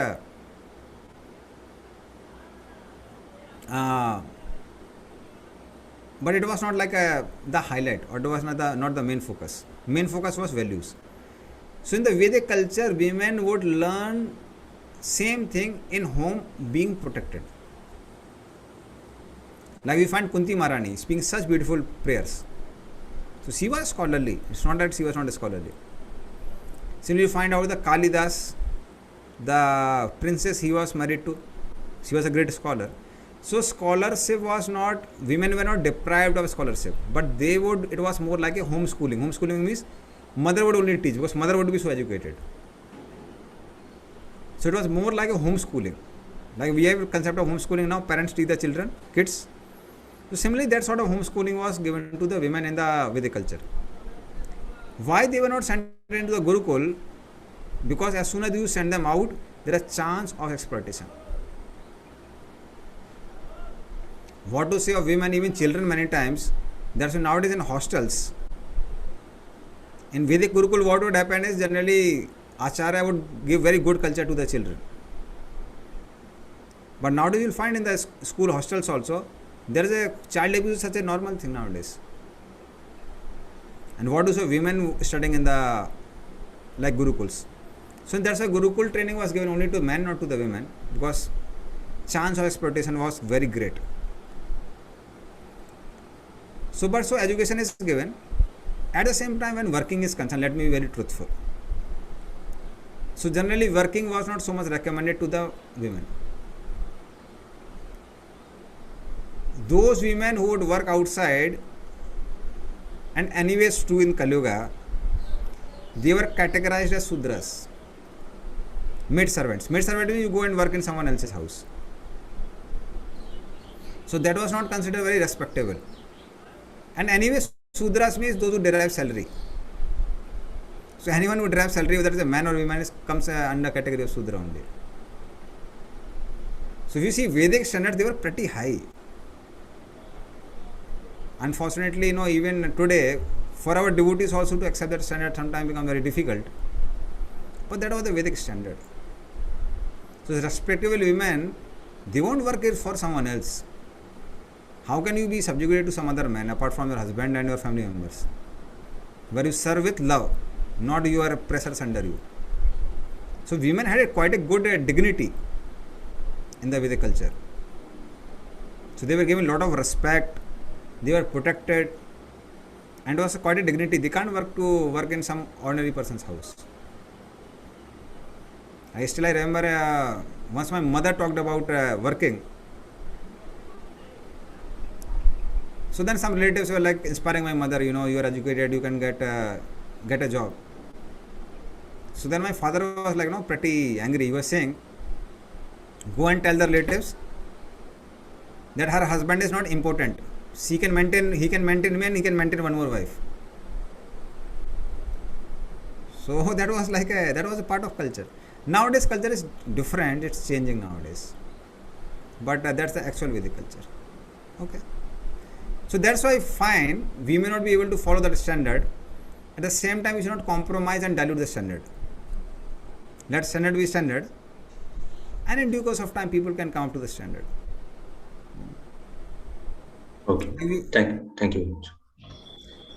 but it was not like the highlight, or it was not the main focus. Main focus was values. So in the Vedic culture, women would learn same thing in home, being protected. Like we find Kunti Maharani speaking such beautiful prayers. So she was scholarly. It's not that she was not scholarly. Similarly, you find out the Kalidas, the princess he was married to, she was a great scholar. So scholarship was not, women were not deprived of scholarship, but it was more like a homeschooling. Homeschooling means mother would only teach because mother would be so educated. So it was more like a homeschooling. Like we have a concept of homeschooling now, parents teach the children, kids. So similarly, that sort of homeschooling was given to the women in the Vedic culture. Why they were not sent into the Gurukul? Because as soon as you send them out, there is a chance of exploitation. What to say of women, even children many times, that's why nowadays in hostels. In Vedic Gurukul, what would happen is generally Acharya would give very good culture to the children. But nowadays you'll find in the school hostels also, there is a child abuse is such a normal thing nowadays. And what do say women studying in the like Gurukuls? So that's why Gurukul training was given only to men, not to the women, because chance of exploitation was very great. So education is given. At the same time, when working is concerned, let me be very truthful. So generally working was not so much recommended to the women. Those women who would work outside, and anyways true in Kali Yuga, they were categorized as Sudras. Maid servants. Maid servant means you go and work in someone else's house. So that was not considered very respectable. And anyways, Sudras means those who derive salary. So anyone who derives salary, whether it's a man or woman, comes under category of Sudra only. So if you see Vedic standards, they were pretty high. Unfortunately, even today, for our devotees also to accept that standard sometimes become very difficult. But that was the Vedic standard. So respectable women, they won't work for someone else. How can you be subjugated to some other man apart from your husband and your family members? Where you serve with love, not your oppressors under you. So women had quite a good dignity in the Vedic culture. So they were given a lot of respect. They were protected, and it was quite a dignity. They can't work in some ordinary person's house. I remember once my mother talked about working. So then some relatives were like inspiring my mother, you are educated, you can get a job. So then my father was like, pretty angry. He was saying, go and tell the relatives that her husband is not important. He can maintain me and he can maintain one more wife. So that was a part of culture. Nowadays culture is different, it's changing nowadays. But that's the actual Vedic culture. Okay. So that's why I find we may not be able to follow that standard. At the same time, we should not compromise and dilute the standard. Let standard be standard. And in due course of time, people can come up to the standard. Okay. Thank you very much.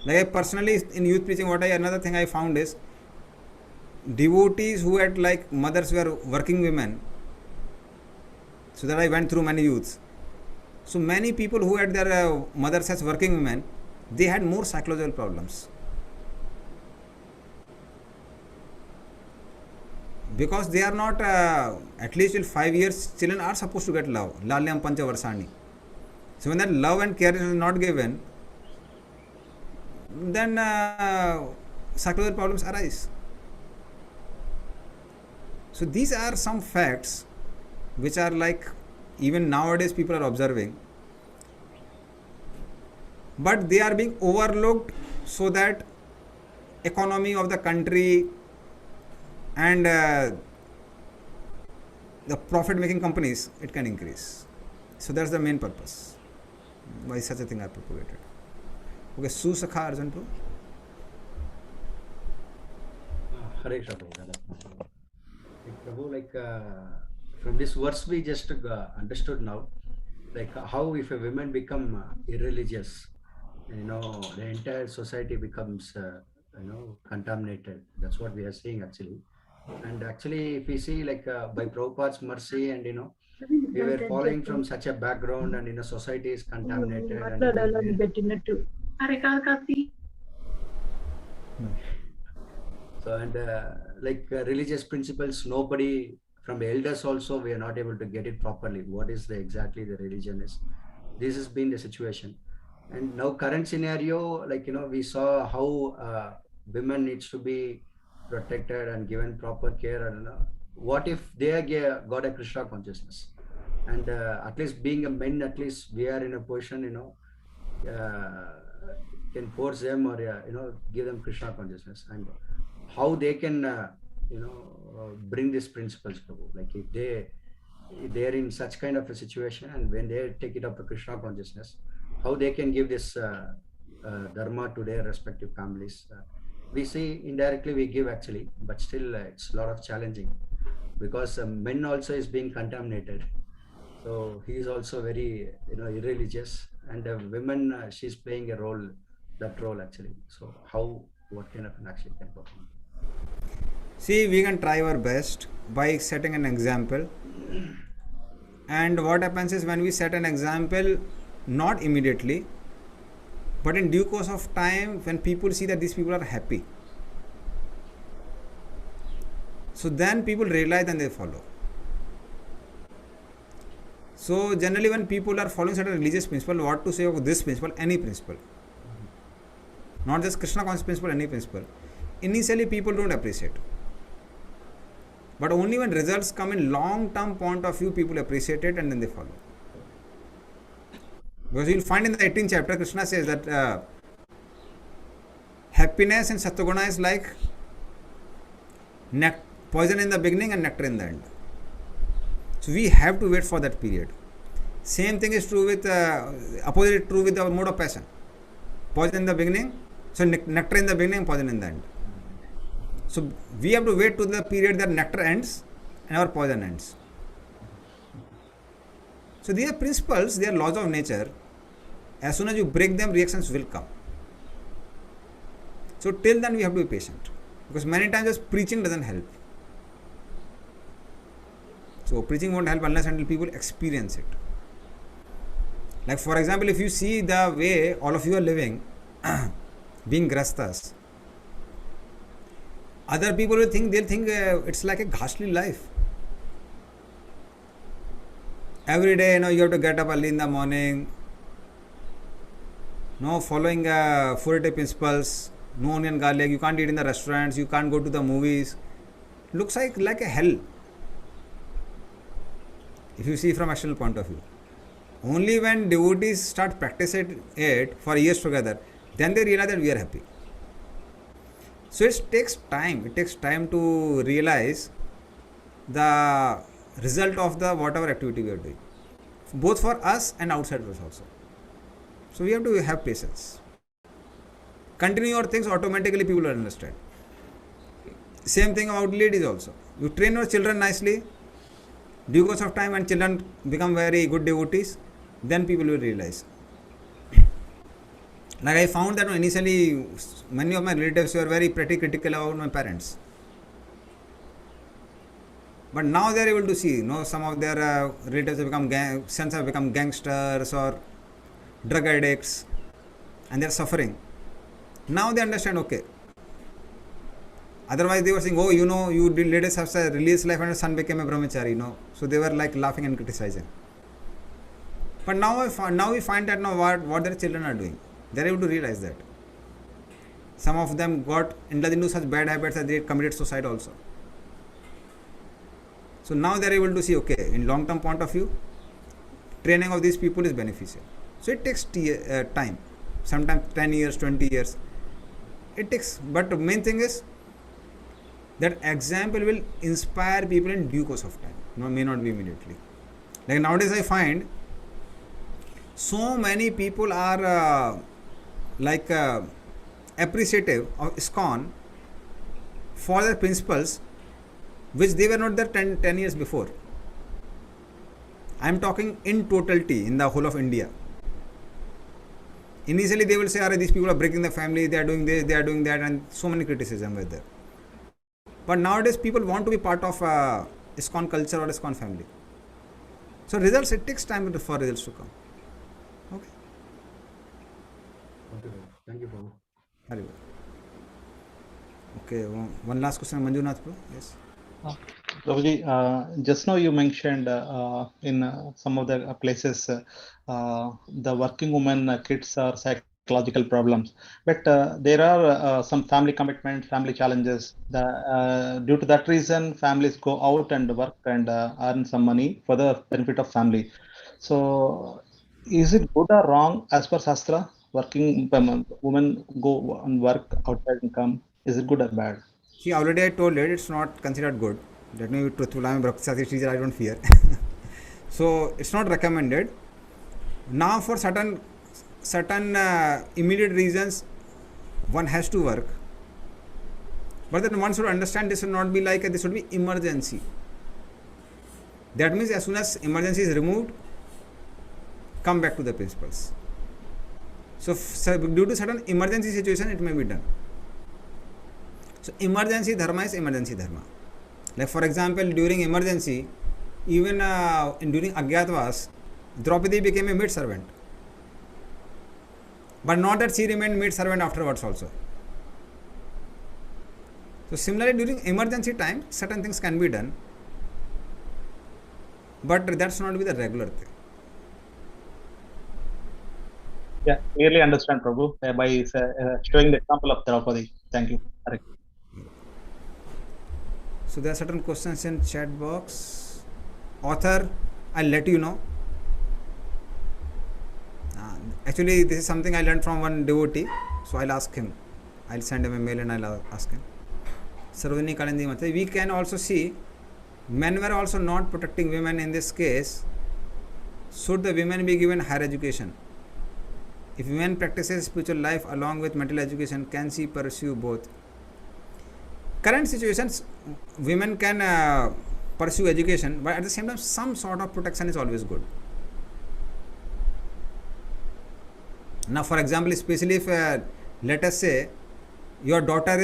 Like I personally in youth preaching, another thing I found is devotees who had like mothers were working women. So that I went through many youths. So many people who had their mothers as working women, they had more psychological problems. Because they are not, at least till 5 years, children are supposed to get love. Lalyam Pancha Varsani. So when that love and care is not given, then psychological problems arise. So these are some facts which are like even nowadays people are observing. But they are being overlooked so that economy of the country and the profit making companies, it can increase. So that's the main purpose why such a thing are propagated. Okay, Susakha Arjun too. Hare Krishna Prabhu, from this verse we just understood now, how if a woman become irreligious, the entire society becomes contaminated. That's what we are seeing actually. And actually, if we see by Prabhupada's mercy and we were following from such a background and society is contaminated. So and religious principles, nobody from the elders also we are not able to get it properly. What is exactly the religion is? This has been the situation. And now current scenario, we saw how women needs to be protected and given proper care. And what if they got a Krishna consciousness? And at least being a men, at least we are in a position, can force them or give them Krishna consciousness, and how they can bring these principles. If they are in such kind of a situation, and when they take it up to Krishna consciousness, how they can give this dharma to their respective families. We see indirectly we give actually, but still it's a lot of challenging, because men also is being contaminated. So he is also very irreligious, and women she's playing that role actually. So what kind of an action can perform? See, we can try our best by setting an example. And what happens is when we set an example, not immediately, but in due course of time, when people see that these people are happy, so then people realize and they follow. So generally when people are following certain religious principle, what to say of this principle, any principle, not just Krishna conscious principle, any principle, initially people don't appreciate. But only when results come in long-term point of view, people appreciate it and then they follow. Because you'll find in the 18th chapter, Krishna says that happiness in Sattva-guna is like poison in the beginning and nectar in the end. So we have to wait for that period. Same thing is true with, opposite true with our mode of passion. Poison in the beginning, so nectar in the beginning, poison in the end. So we have to wait to the period that nectar ends and our poison ends. So these are principles, they are laws of nature. As soon as you break them, reactions will come. So till then we have to be patient, because many times just preaching doesn't help. So preaching won't help unless until people experience it. Like for example, if you see the way all of you are living, being grastas, other people will think, they'll think it's like a ghastly life. Every day, you have to get up early in the morning, no following 4 principles, no onion garlic, you can't eat in the restaurants, you can't go to the movies. Looks like a hell if you see from external point of view. Only when devotees start practicing it for years together, then they realize that we are happy. So it takes time. It takes time to realize the result of the whatever activity we are doing, both for us and outsiders also. So we have to have patience. Continue your things, automatically people will understand. Same thing about ladies also. You train your children nicely, due course of time, when children become very good devotees, then people will realize. Like I found that initially many of my relatives were very pretty critical about my parents. But now they are able to see, some of their relatives have become sons have become gangsters or drug addicts, and they are suffering. Now they understand, okay. Otherwise they were saying, oh, you did ladies have a religious life and your son became a brahmachari, So they were like laughing and criticizing. But now we find that what their children are doing. They are able to realize that. Some of them got indulged into such bad habits that they committed suicide also. So now they are able to see, okay, in long term point of view, training of these people is beneficial. So it takes time, sometimes 10 years, 20 years. It takes, but the main thing is that example will inspire people in due course of time. May not be immediately. Like nowadays I find so many people are appreciative of ISKCON for their principles, which they were not there 10 years before. I am talking in totality in the whole of India. Initially they will say, these people are breaking the family, they are doing this, they are doing that, and so many criticism were there. But nowadays people want to be part of ISKCON culture or ISKCON family. So results, it takes time for results to come. Okay. Thank you, Prabhu. Very well. Okay, one last question, Manjunath bro. Yes. Prabhuji, just now you mentioned in some of the places the working women kids are psychological problems, but there are some family commitments, family challenges. Due to that reason, families go out and work and earn some money for the benefit of family. So, is it good or wrong as per Shastra? Working women go and work outside and come. Is it good or bad? See, already I told it, it's not considered good. Let me be truthful. I am Bhakti teacher, I don't fear. So it's not recommended. Now for certain immediate reasons, one has to work. But then one should understand this should not be like this should be emergency. That means as soon as emergency is removed, come back to the principles. So due to certain emergency situation, it may be done. So emergency dharma is emergency dharma. Like for example, during emergency, even during Agyatavas, Draupadi became a maid servant. But not that she remained maid servant afterwards also. So similarly, during emergency time, certain things can be done. But that's not be the regular thing. Yeah, clearly understand, Prabhu, by showing the example of Draupadi. Thank you. Correct. So there are certain questions in chat box. Author, I'll let you know. Actually, this is something I learned from one devotee. So I'll ask him. I'll send him a mail and I'll ask him. Sarvani Kalandi Mate. We can also see men were also not protecting women in this case. Should the women be given higher education? If women practices spiritual life along with mental education, can she pursue both? Current situations, women can pursue education, but at the same time, some sort of protection is always good. Now, for example, especially if, let us say, your daughter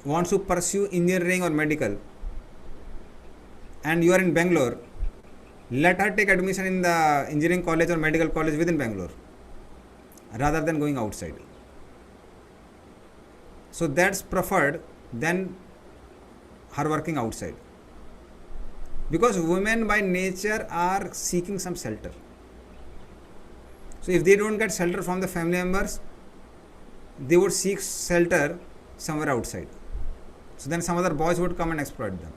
wants to pursue engineering or medical, and you are in Bangalore, let her take admission in the engineering college or medical college within Bangalore rather than going outside. So that's preferred than her working outside, because women by nature are seeking some shelter. So if they don't get shelter from the family members, they would seek shelter somewhere outside. So then some other boys would come and exploit them.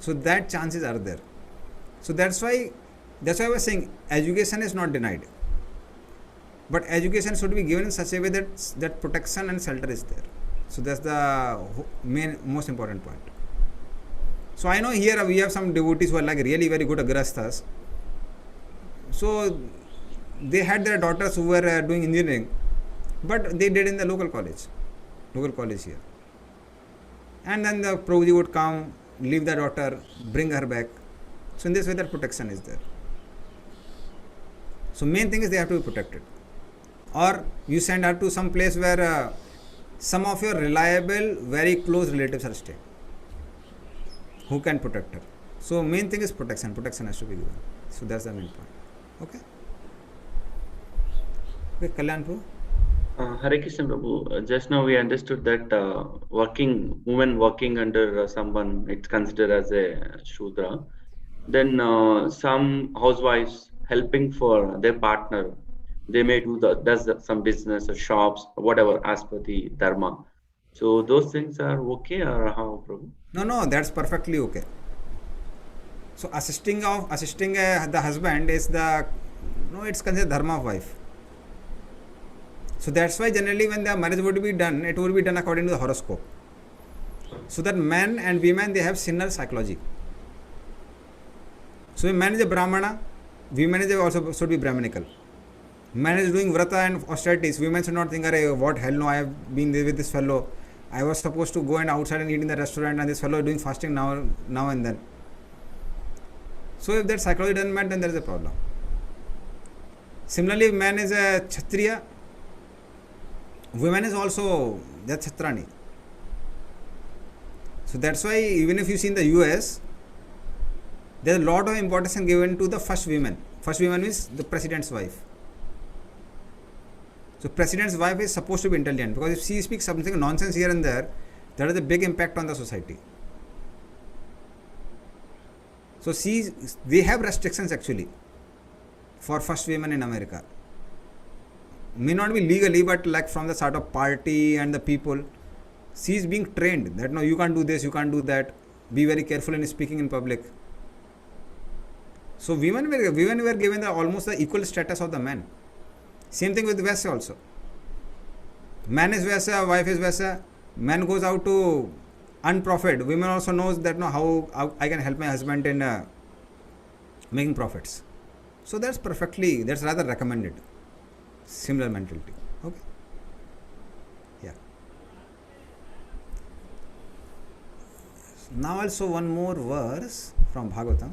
So that chances are there. So that's why I was saying education is not denied, but education should be given in such a way that protection and shelter is there. So that's the most important point. So I know here we have some devotees who are like really very good agrasthas. So they had their daughters who were doing engineering, but they did in the local college here. And then the Prabhuji would come, leave the daughter, bring her back. So in this way, that protection is there. So main thing is they have to be protected. Or you send her to some place where some of your reliable, very close relatives are staying, who can protect her. So main thing is protection. Protection has to be given. So that's the main point. Okay. Okay, Kalyan Prabhu. Hare Krishna Prabhu, just now we understood that women working under someone, it's considered as a Shudra. Then some housewives helping for their partner, they may does some business or shops, whatever, as per the dharma. So those things are okay, or how, Prabhu? No, that's perfectly okay. So assisting the husband is it's considered dharma of wife. So that's why generally when the marriage would be done, it would be done according to the horoscope. So that men and women, they have similar psychology. So if man is a Brahmana, women is also should be Brahmanical. Man is doing vrata and austerities, women should not think, what hell no, I have been there with this fellow. I was supposed to go and outside and eat in the restaurant, and this fellow is doing fasting now and then. So if that psychology doesn't match, then there is a problem. Similarly, if man is a Kshatriya, women is also the Kshatrani. So that's why even if you see in the US, there is a lot of importance given to the first woman. First woman is the president's wife. So president's wife is supposed to be intelligent, because if she speaks something nonsense here and there, that has a big impact on the society. So they have restrictions actually for first women in America. May not be legally, but like from the sort of party and the people, she is being trained that no, you can't do this, you can't do that. Be very careful in speaking in public. So women were given almost the equal status of the men. Same thing with Vaisya also. Man is Vaisya, wife is Vaisya. Man goes out to earn profit. Women also knows that how I can help my husband in making profits. So that's rather recommended. Similar mentality. Okay. Yeah. Now also one more verse from Bhagavatam.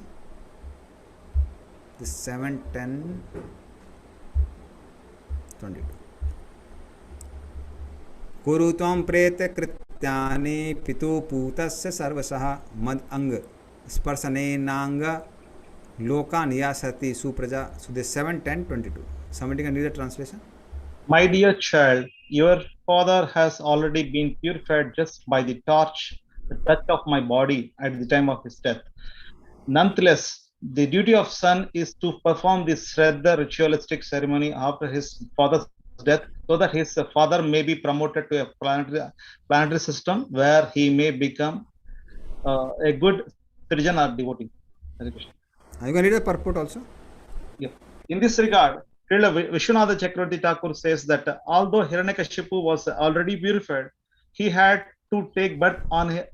This 7:10. 22. कुरु त्वं प्रेत कृत्यानि पितु पूतस्य सर्वशः मद अंग स्पर्शनेनांग लोकान यासति Supraja. So this 7:10:22. Somebody can read the translation. My dear child, your father has already been purified just by the touch of my body at the time of his death. Nonetheless, the duty of son is to perform this Shraddha ritualistic ceremony after his father's death, so that his father may be promoted to a planetary system where he may become a good citizen or devotee. Are you going to read the purport also? Yeah. In this regard, Vishwanatha Chakravarti Thakur says that although Hiranyakashipu was already purified, he had to take birth on a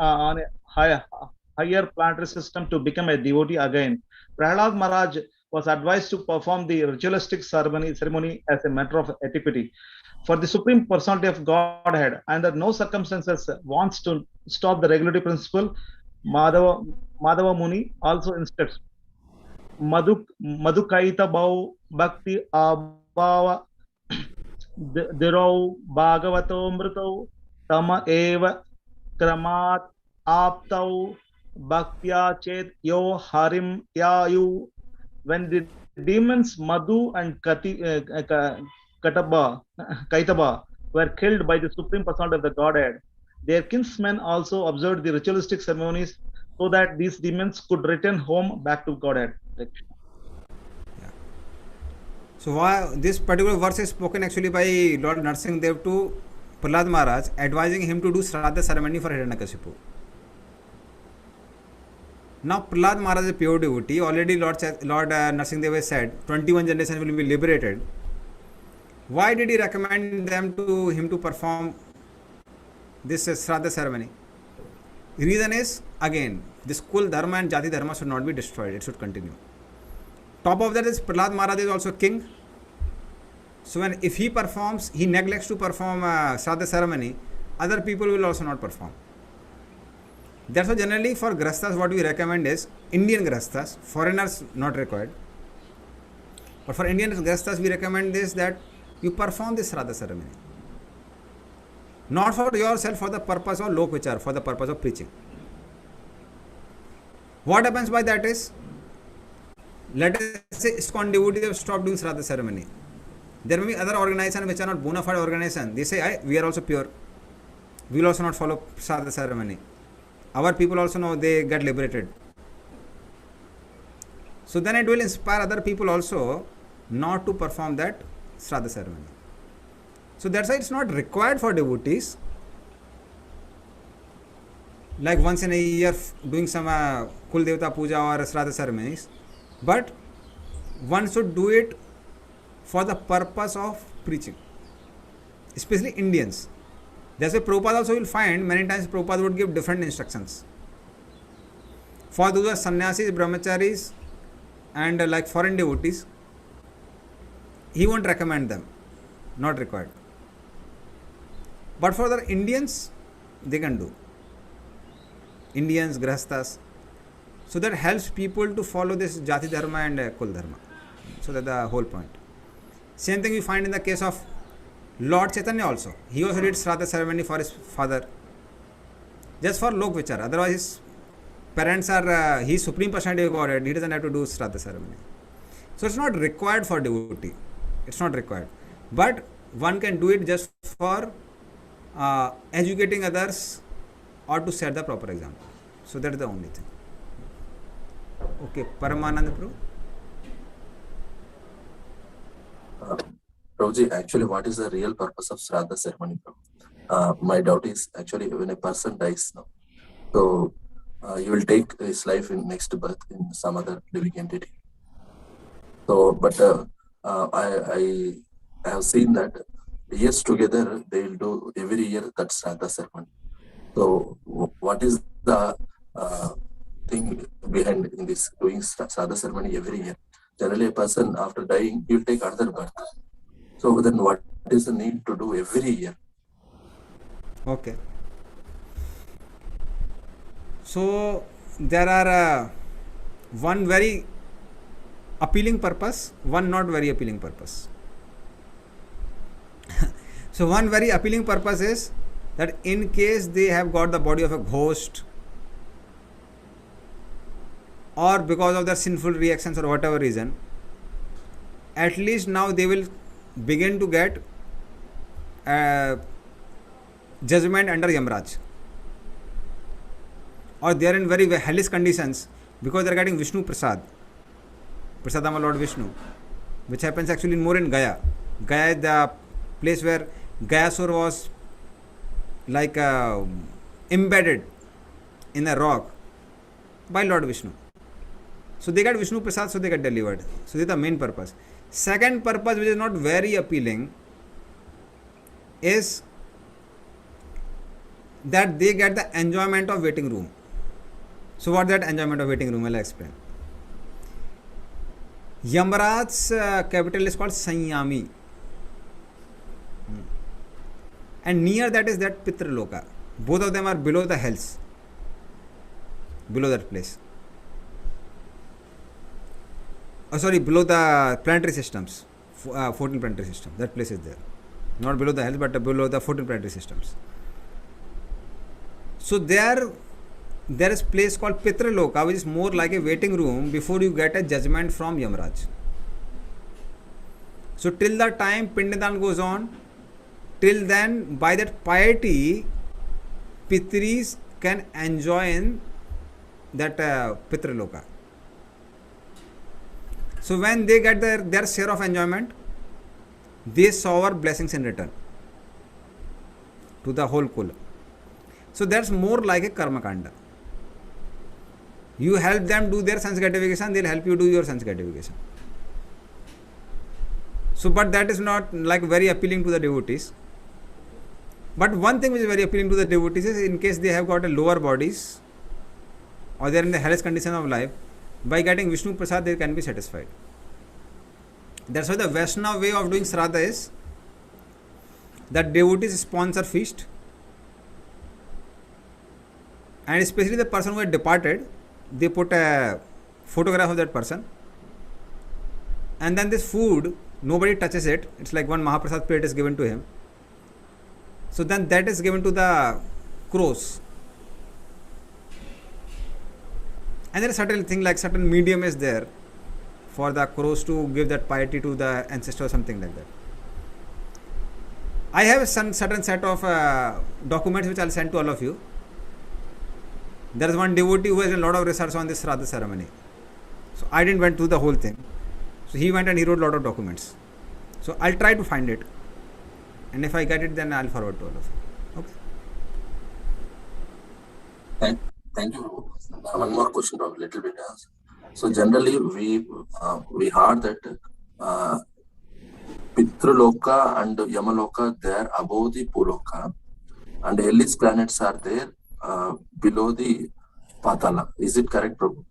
higher planetary system to become a devotee again. Prahlad Maharaj was advised to perform the ritualistic ceremony as a matter of etiquette. For the Supreme Personality of Godhead, under no circumstances wants to stop the regulatory principle, Madhava Muni also instructs Madhukaita Bhau Bhakti Abhava Dirau Bhagavato Mritau Tama Eva Kramat Aptau Bhaktya Chet Yo Harim Yayu. When the demons Madhu and Kaitaba were killed by the supreme personality of the Godhead, their kinsmen also observed the ritualistic ceremonies so that these demons could return home back to Godhead. So why this particular verse is spoken actually by Lord Narsingh Dev to Prahlad Maharaj, advising him to do Shraddha ceremony for Hiranyakashipu. Now Prahlad Maharaj is a pure devotee. Already Lord Narsingh Dev has said 21 generations will be liberated. Why did he recommend him to perform this Shraddha ceremony? The reason is, again, this Kul Dharma and Jati Dharma should not be destroyed. It should continue. Top of that is Prahlad Maharaj is also king. So if he performs, he neglects to perform Shraddha ceremony, other people will also not perform. That's why generally for Grasthas what we recommend is Indian Grasthas, foreigners not required. But for Indian Grasthas we recommend this, that you perform this Shraddha ceremony. Not for yourself, for the purpose of Lok Vichar, for the purpose of preaching. What happens by that is, let us say ISKCON devotees have stopped doing Shraddha ceremony. There may be other organizations which are not bona fide organizations. They say, we are also pure. We will also not follow Shraddha ceremony. Our people also know they get liberated. So then it will inspire other people also not to perform that Shraddha ceremony. So that's why it's not required for devotees. Like once in a year doing some Kul Devata Puja or Shraddha ceremonies. But one should do it for the purpose of preaching. Especially Indians. That's why Prabhupada also will find many times Prabhupada would give different instructions. For those who are sannyasis, brahmacharis and like foreign devotees, he won't recommend them. Not required. But for the Indians, they can do. Indians, Grahasthas. So that helps people to follow this Jati Dharma and Kul Dharma. So that's the whole point. Same thing we find in the case of Lord Chaitanya also. He also did Shraddha ceremony for his father. Just for Lok Vichar. Otherwise his parents are, he is Supreme Personality of Godhead. He doesn't have to do Shraddha ceremony. So it's not required for devotee. It's not required. But one can do it just for educating others or to set the proper example. So that is the only thing. Okay, Paramanand Prabhu. Prabhuji, actually, what is the real purpose of Shraddha ceremony? My doubt is actually when a person dies now, so you will take his life in next birth in some other living entity. So, but I have seen that years together they will do every year that Shraddha ceremony. So, what is the thing behind in this doing Shraddha ceremony every year? Generally, a person after dying, he will take another birth. So then what is the need to do every year? Okay. So there are one very appealing purpose, one not very appealing purpose. So one very appealing purpose is that in case they have got the body of a ghost, or because of their sinful reactions or whatever reason, at least now they will begin to get judgment under Yamraj, or they are in very hellish conditions because they are getting Vishnu Prasadama Lord Vishnu, which happens actually more in Gaya. Gaya is the place where Gayasur was like embedded in a rock by Lord Vishnu. So they get Vishnu Prasad, so they get delivered. So this is the main purpose. Second purpose, which is not very appealing, is that they get the enjoyment of waiting room. So what is that enjoyment of waiting room? I'll explain. Yamraj's capital is called Sanyami. And near that is that Pitraloka. Both of them are below the hells. Below that place. Below the planetary systems. 14 planetary systems. That place is there. Not below the hells, but below the 14 planetary systems. So there, there is place called Pitraloka, which is more like a waiting room before you get a judgment from Yamraj. So till the time Pindadan goes on, till then, by that piety, Pitris can enjoy in that Pitraloka. So when they get their share of enjoyment, they shower blessings in return to the whole Kula. So that's more like a karma kanda. You help them do their sense gratification, they'll help you do your sense gratification. So, but that is not like very appealing to the devotees. But one thing which is very appealing to the devotees is in case they have got a lower bodies or they are in the hellish condition of life, by getting Vishnu Prasad they can be satisfied. That's why the Vaishnava way of doing Shraddha is that devotees sponsor feast, and especially the person who had departed, they put a photograph of that person, and then this food, nobody touches it. It's like one Mahaprasad plate is given to him. So then that is given to the crows. And there is certain thing like certain medium is there for the crows to give that piety to the ancestor or something like that. I have a certain set of documents which I'll send to all of you. There is one devotee who has a lot of research on this Shraddha ceremony. So I didn't went through the whole thing. So he went and he wrote a lot of documents. So I'll try to find it. And if I get it, then I'll forward to all of you. Okay. Thank you. One more question, a little bit. So generally, we heard that Pitraloka and Yamaloka, they are above the Puloka, and hellish planets are there below the Patala. Is it correct, Prabhu?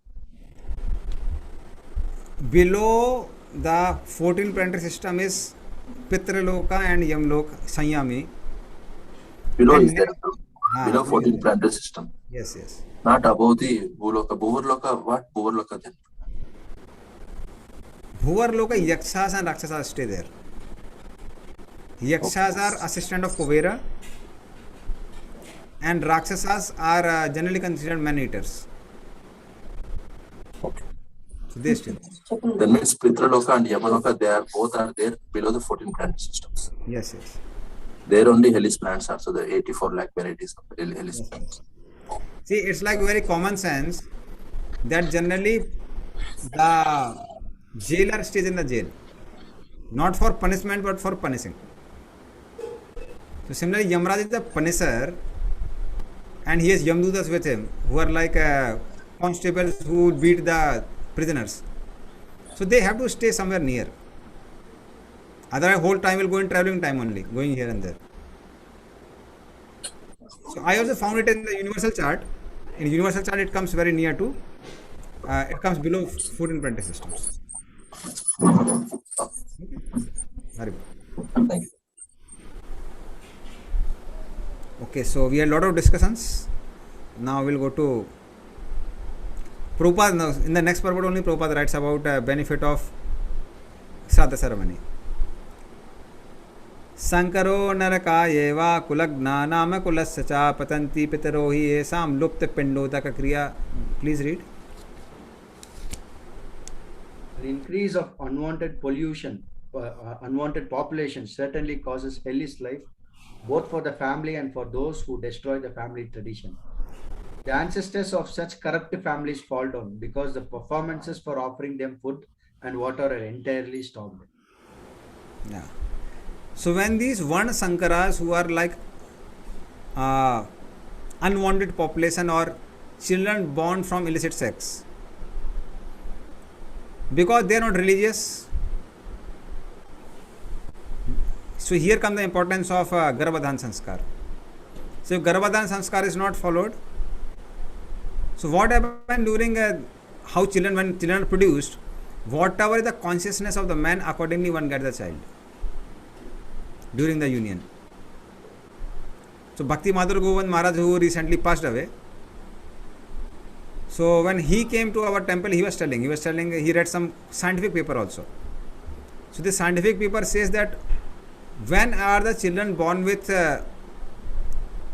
Below the 14 planetary system is Pitraloka and Yamloka, Sanyami. Below And is there, below 14 planetary system. Yes, yes. Not above the Bhuloka. Bhuvarloka, what Bhuvarloka then? Bhuvarloka, Yakshas and Rakshasas stay there. Yakshas are assistant of Kuvera, and Rakshasas are generally considered man-eaters. Okay. So they stay there. That means Pitraloka and Yamaloka, they are both are there below the 14 planet systems. Yes, yes. There only hellish plants are, so the 84 lakh varieties of hellish plants. See, it's like very common sense that generally the jailer stays in the jail, not for punishment but for punishing. So similarly, Yamraj is the punisher, and he has Yamdutas with him, who are like constables who beat the prisoners. So they have to stay somewhere near. Otherwise, whole time will go in traveling time only, going here and there. So I also found it in the universal chart. In universal chart, it comes very near to, it comes below 14 planetary systems. Very good. Thank you. Okay, so we had a lot of discussions. Now we'll go to Prabhupada. Now, in the next purport only, Prabhupada writes about benefit of Shraddha ceremony. Sankaro narakayeva kulagnanama kulasya cha patanti pitarohi esam lupta pindodaka kriya. Please read. The increase of unwanted pollution, unwanted population certainly causes hellish life, both for the family and for those who destroy the family tradition. The ancestors of such corrupt families fall down because the performances for offering them food and water are entirely stopped. Yeah. So when these one Sankaras who are like unwanted population or children born from illicit sex, because they are not religious, so here comes the importance of Garbhadhan Sanskar. So if Garbhadhan Sanskar is not followed, so what happened during how children, when children are produced, whatever is the consciousness of the man, accordingly one gets the child during the union. So Bhakti Madhur Govind Maharaj, who recently passed away, so when he came to our temple, he read some scientific paper also. So this scientific paper says that when are the children born with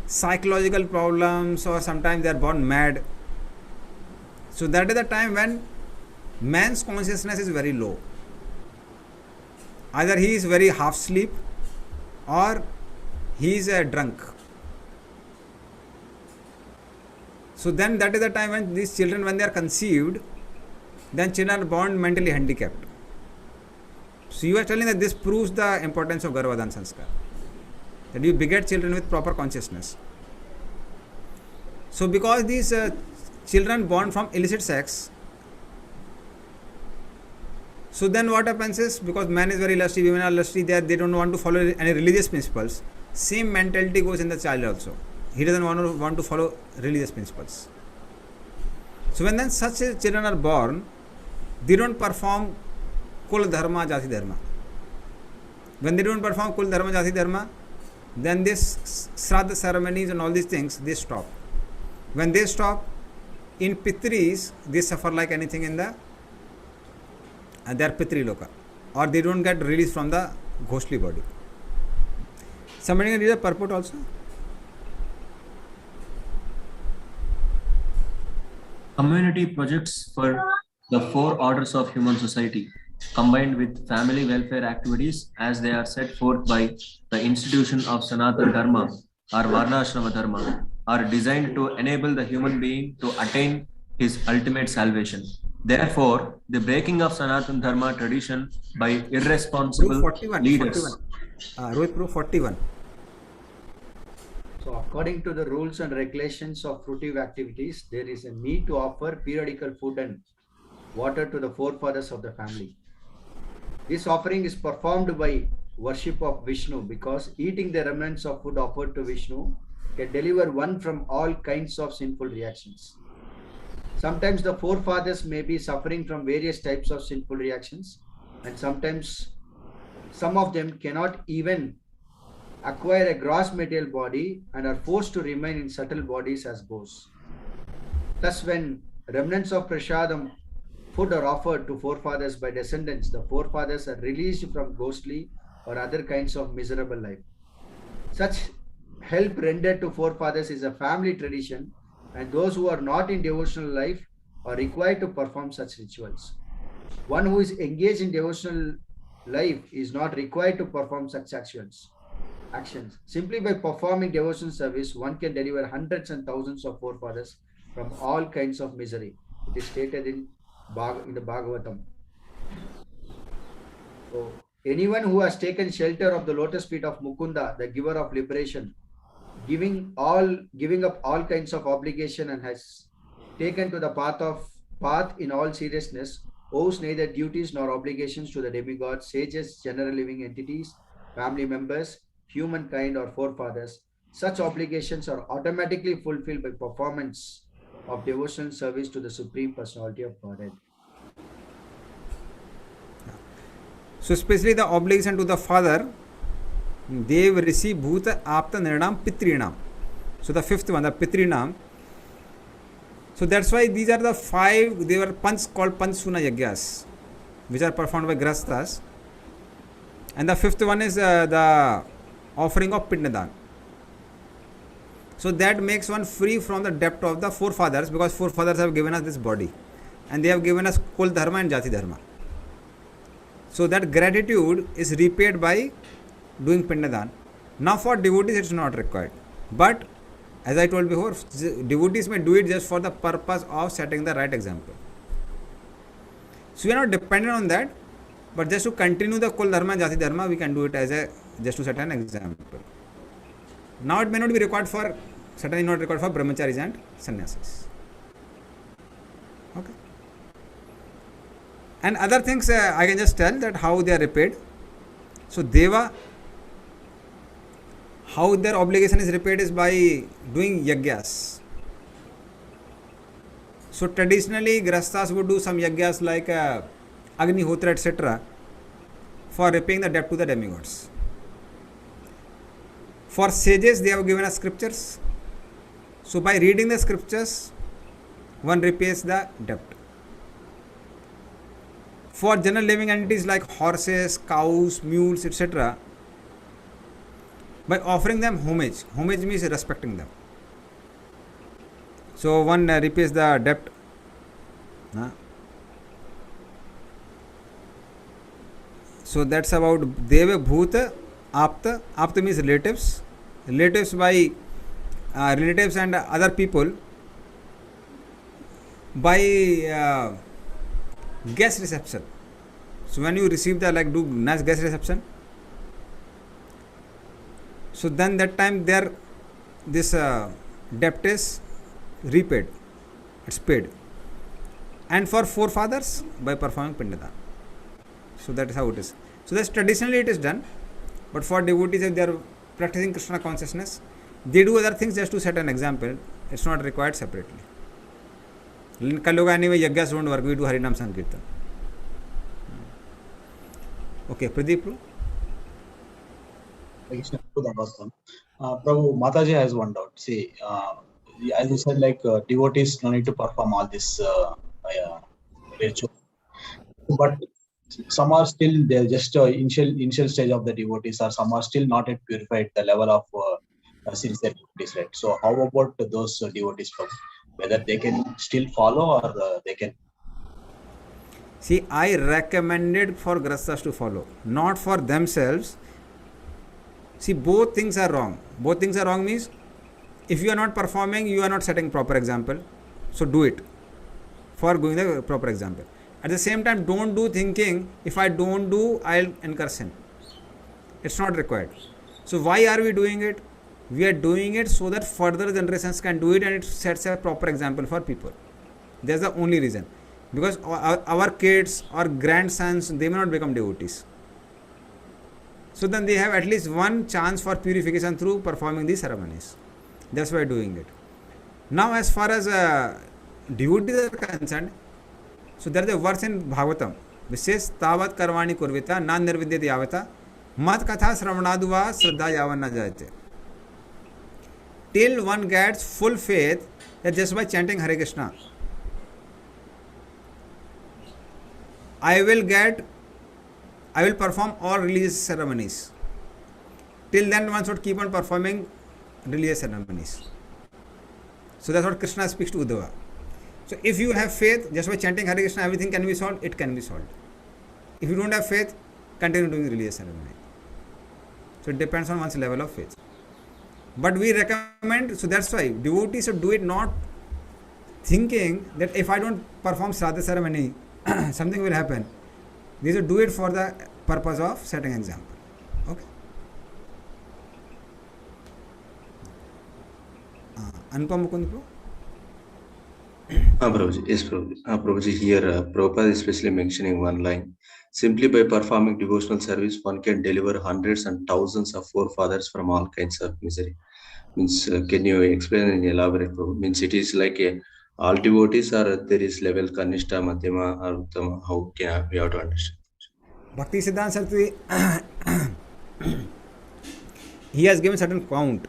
psychological problems, or sometimes they are born mad. So that is the time when man's consciousness is very low. Either he is very half asleep or he is drunk. So then that is the time when these children, when they are conceived, then children are born mentally handicapped. So you are telling that this proves the importance of Garbhadan Sanskar, that you beget children with proper consciousness. So because these children born from illicit sex, so then what happens is, because man is very lusty, women are lusty, they don't want to follow any religious principles. Same mentality goes in the child also. He doesn't want to follow religious principles. So when then such children are born, they don't perform Kul Dharma, Jati Dharma. When they don't perform Kul Dharma, Jati Dharma, then this Shraddha ceremonies and all these things, they stop. When they stop, in Pitris, they suffer like anything in the their Pitri Loka, or they don't get released from the ghostly body. Somebody can read the purport also? Community projects for the four orders of human society, combined with family welfare activities as they are set forth by the institution of Sanatana Dharma or Varnashrama Dharma, are designed to enable the human being to attain his ultimate salvation. Therefore, the breaking of Sanatana Dharma tradition by irresponsible leaders. Rohit, proof 41. So according to the rules and regulations of fruitive activities, there is a need to offer periodical food and water to the forefathers of the family. This offering is performed by worship of Vishnu, because eating the remnants of food offered to Vishnu can deliver one from all kinds of sinful reactions. Sometimes the forefathers may be suffering from various types of sinful reactions, and sometimes some of them cannot even acquire a gross material body and are forced to remain in subtle bodies as ghosts. Thus, when remnants of prasadam food are offered to forefathers by descendants, the forefathers are released from ghostly or other kinds of miserable life. Such help rendered to forefathers is a family tradition, and those who are not in devotional life are required to perform such rituals. One who is engaged in devotional life is not required to perform such actions. Simply by performing devotional service, one can deliver hundreds and thousands of forefathers from all kinds of misery. It is stated in the Bhagavatam. So, anyone who has taken shelter of the lotus feet of Mukunda, the giver of liberation, giving up all kinds of obligation, and has taken to the path in all seriousness, owes neither duties nor obligations to the demigods, sages, general living entities, family members, humankind, or forefathers. Such obligations are automatically fulfilled by performance of devotional service to the Supreme Personality of Godhead. So especially the obligation to the father, they will receive Bhuta Apta Niranam Pitrinam. So the fifth one, the Pitrinam. So that's why these are the five, they were called Panchsuna Yagyas, which are performed by Grasthas. And the fifth one is the offering of Pindadan. So that makes one free from the debt of the forefathers, because forefathers have given us this body and they have given us Kul Dharma and Jati Dharma. So that gratitude is repaid by doing Pindadan. Now for devotees it is not required. But as I told before, devotees may do it just for the purpose of setting the right example. So we are not dependent on that, but just to continue the Kul Dharma and Jati Dharma, we can do it as just to set an example. Now it may not be required for, certainly not required for brahmacharis and sannyasis. Okay. And other things I can just tell that how they are repaid. So Deva, how their obligation is repaid is by doing yagyas. So traditionally Grasthas would do some yagyas like Agnihotra etc. for repaying the debt to the demigods. For sages, they have given us scriptures. So by reading the scriptures, one repays the debt. For general living entities like horses, cows, mules, etc., by offering them homage. Homage means respecting them. So one repays the debt. So that's about Deva Bhuta Apta. Apta means relatives. Relatives by relatives and other people by guest reception. So when you receive the do nice guest reception, so then that time this debt is repaid, it's paid. And for forefathers by performing Pindada. So that is how it is. So that's traditionally it is done, but for devotees, if they are practicing Krishna consciousness, they do other things just to set an example. It's not required separately. Kaloga anyway, yaggas don't work, we do Harinam Sankirtan. Okay, Pradeep. Prabhu, Mataji has one doubt. See, as you said, devotees no need to perform all this ritual, but some are still there, just initial stage of the devotees, or some are still not yet purified the level of sincere devotees, right? So how about those devotees, Prabhu? Whether they can still follow or they can? See, I recommended for Grasthas to follow, not for themselves. See, both things are wrong. Both things are wrong means if you are not performing, you are not setting proper example. So do it for going the proper example. At the same time, don't do thinking, if I don't do, I'll incur sin. It's not required. So why are we doing it? We are doing it so that further generations can do it and it sets a proper example for people. That's the only reason. Because our kids or grandsons, they may not become devotees. So then they have at least one chance for purification through performing these ceremonies. That's why doing it. Now as far as devotees are concerned, so there is a verse in Bhagavatam which says Tavat Karvani Kurvita Na Nirvidyati Yavata Mat Katha Sravanadua Shraddha Yavan Jayate. Till one gets full faith that just by chanting Hare Krishna, I will perform all religious ceremonies. Till then one should keep on performing religious ceremonies. So that's what Krishna speaks to Uddhava. So if you have faith, just by chanting Hare Krishna, everything can be solved, it can be solved. If you don't have faith, continue doing religious ceremony. So it depends on one's level of faith. But we recommend, so that's why devotees should do it not thinking that if I don't perform Shraddha ceremony, something will happen. They should do it for the purpose of setting example. Okay. Anupam Mukund. Prabhuji, yes, Prabhuji. Prabhuji, here Prabhupada is especially mentioning one line. Simply by performing devotional service, one can deliver hundreds and thousands of forefathers from all kinds of misery. Means, can you explain and elaborate, Prabhu? Means it is like all devotees, or there is level Kanishta, Madhyama, or Uttama? How can we have to understand? Bhakti Siddhanta Saraswati, he has given certain count.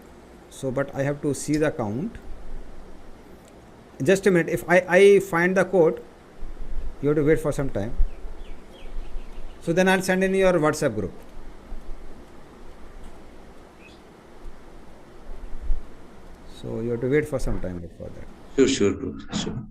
So, but I have to see the count. Just a minute. If I find the quote, you have to wait for some time. So then I'll send in your WhatsApp group. So you have to wait for some time before that. Sure, Prabhuji, sure.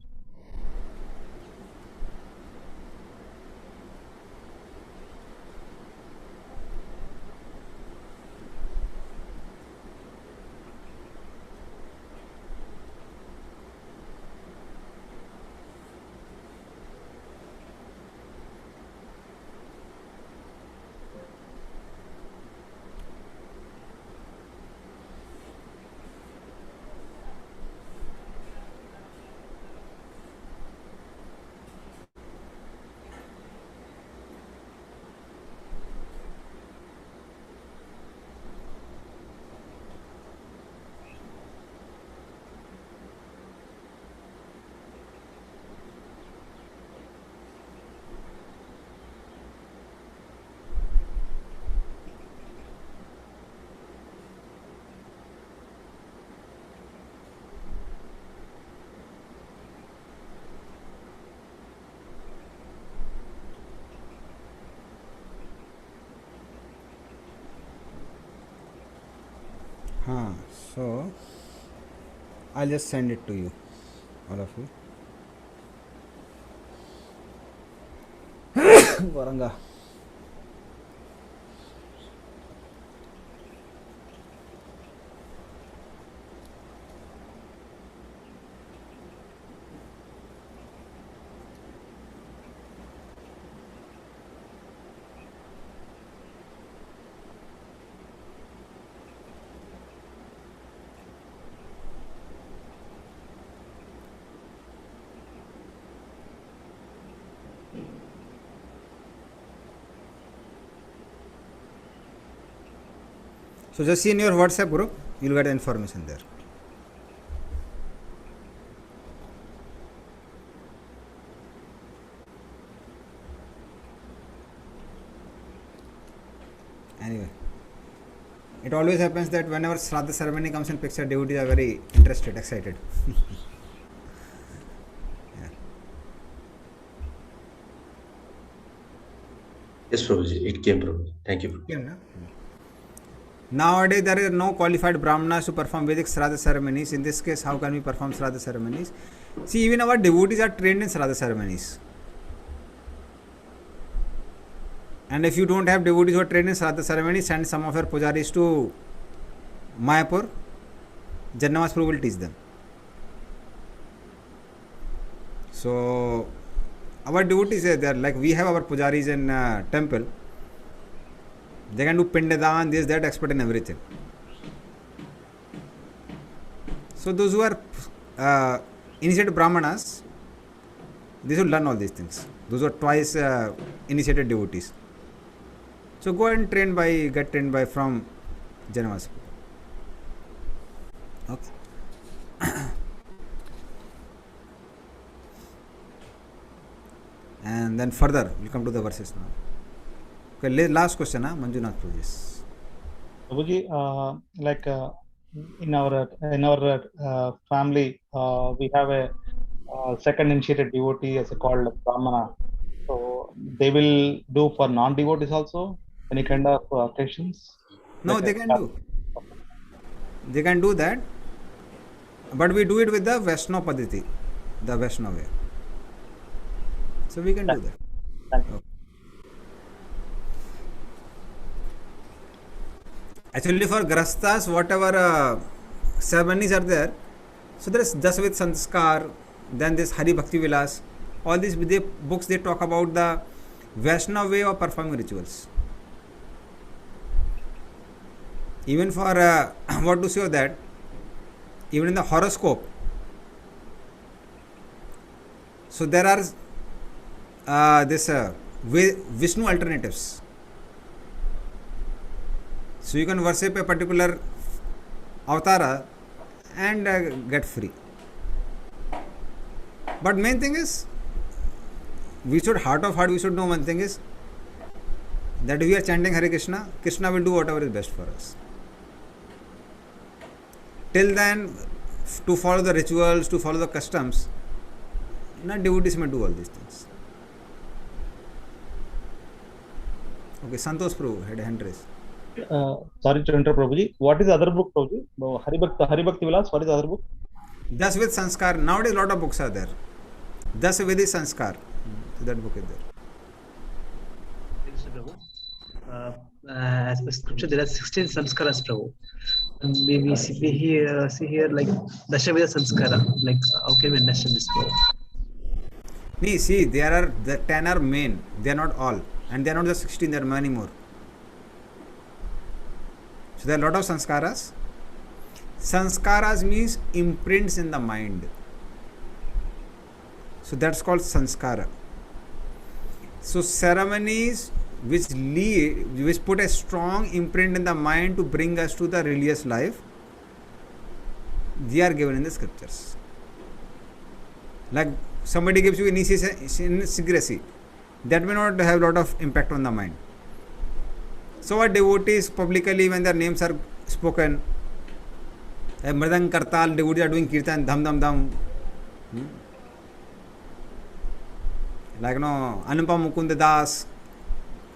So I'll just send it to you, all of you. Varanga. So just see in your WhatsApp group, you'll get information there. Anyway, it always happens that whenever Shraddha ceremony comes in picture, devotees are very interested, excited. Yes, Prabhuji, it came, Prabhuji. Thank you. Came, no? Nowadays, there are no qualified Brahmanas to perform Vedic Shraddha ceremonies. In this case, how can we perform Shraddha ceremonies? See, even our devotees are trained in Shraddha ceremonies. And if you don't have devotees who are trained in Shraddha ceremonies, send some of your pujaris to Mayapur. Jannamas Prabhu will teach them. So, our devotees are there. Like we have our pujaris in temple. They can do pindadan, this, that, expert in everything. So those who are initiated Brahmanas, they should learn all these things. Those who are twice initiated devotees. So go and get trained by from Janavas. Okay. And then further, we'll come to the verses now. Okay, last question, Manjunath, please. Prabhuji, in our family, we have a second initiated devotee as called Brahmana. So they will do for non-devotees also any kind of occasions. No, Like they can do. They can do that, but we do it with the Vaishnava Paditi, the Vaishnava way. So we can do that. Thank you. Okay. Actually, for Grastas, whatever ceremonies are there, so there is Dasavit Sanskar, then this Hari Bhakti Vilas, all these books they talk about the Vaishnava way of performing rituals. Even for what to say of that, even in the horoscope, so there are Vishnu alternatives. So you can worship a particular avatara and get free. But main thing is, we should heart of heart, we should know one thing is that we are chanting Hare Krishna, Krishna will do whatever is best for us. Till then, to follow the rituals, to follow the customs, not devotees may do all these things. Okay, Santosh Prabhu had a hand raised. Sorry to interrupt, Prabhuji. What is the other book, Prabhuji? Hari Bhakti Vilas. What is the other book? Dasavit Sanskar. Nowadays, a lot of books are there. Dasavit Sanskar. So that book is there. As per scripture, there are 16 sanskaras, Prabhu. And we see here like Dashavida Sanskara. Like, how can we understand this, Prabhu? See, the 10 are main. They are not all. And they are not the 16, there are many more. So there are a lot of sanskaras. Sanskaras means imprints in the mind. So that's called sanskara. So ceremonies which put a strong imprint in the mind to bring us to the religious life, they are given in the scriptures. Like somebody gives you initiation in secrecy, that may not have a lot of impact on the mind. So our devotees publicly, when their names are spoken, Mridang Kartal, devotees are doing kirtan, dham dham dham. Like Anupam Mukund Das.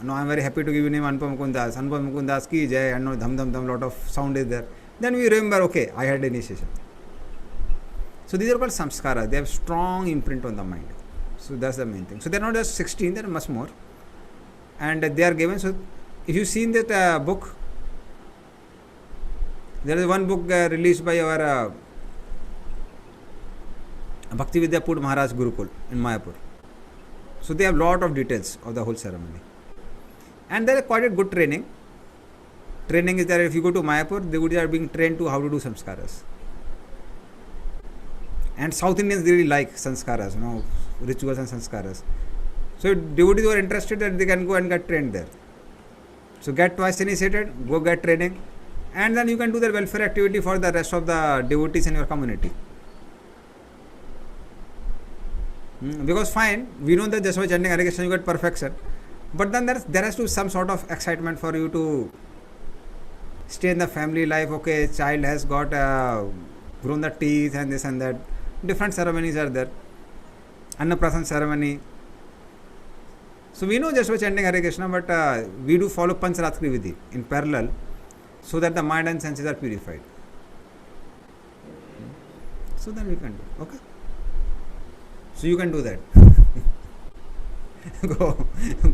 I'm very happy to give you name Anupam Mukund Das. Anupam Mukund Das ki jai, and dham dham dham, lot of sound is there. then we remember, okay, I had initiation. So these are called samskara. They have strong imprint on the mind. So that's the main thing. So they're not just 16, they're much more. And they are given. So if you've seen that book, there is one book released by our Bhakti Vidyapur Maharaj Gurukul in Mayapur. So they have lot of details of the whole ceremony. And there is quite a good training. Training is there. If you go to Mayapur, they are being trained to how to do samskaras. And South Indians really like sanskaras, rituals and sanskaras. So devotees who are interested, that they can go and get trained there. So get twice initiated, go get training, and then you can do the welfare activity for the rest of the devotees in your community. Because fine, we know that just by chanting Hare Krishna you get perfection, but then there has to be some sort of excitement for you to stay in the family life. Okay, child has got grown the teeth and this and that. Different ceremonies are there. Annaprasan ceremony. So we know just by chanting Hare Krishna, but we do follow Pancharatri Vidhi in parallel, so that the mind and senses are purified. So then we can do. Okay. So you can do that. go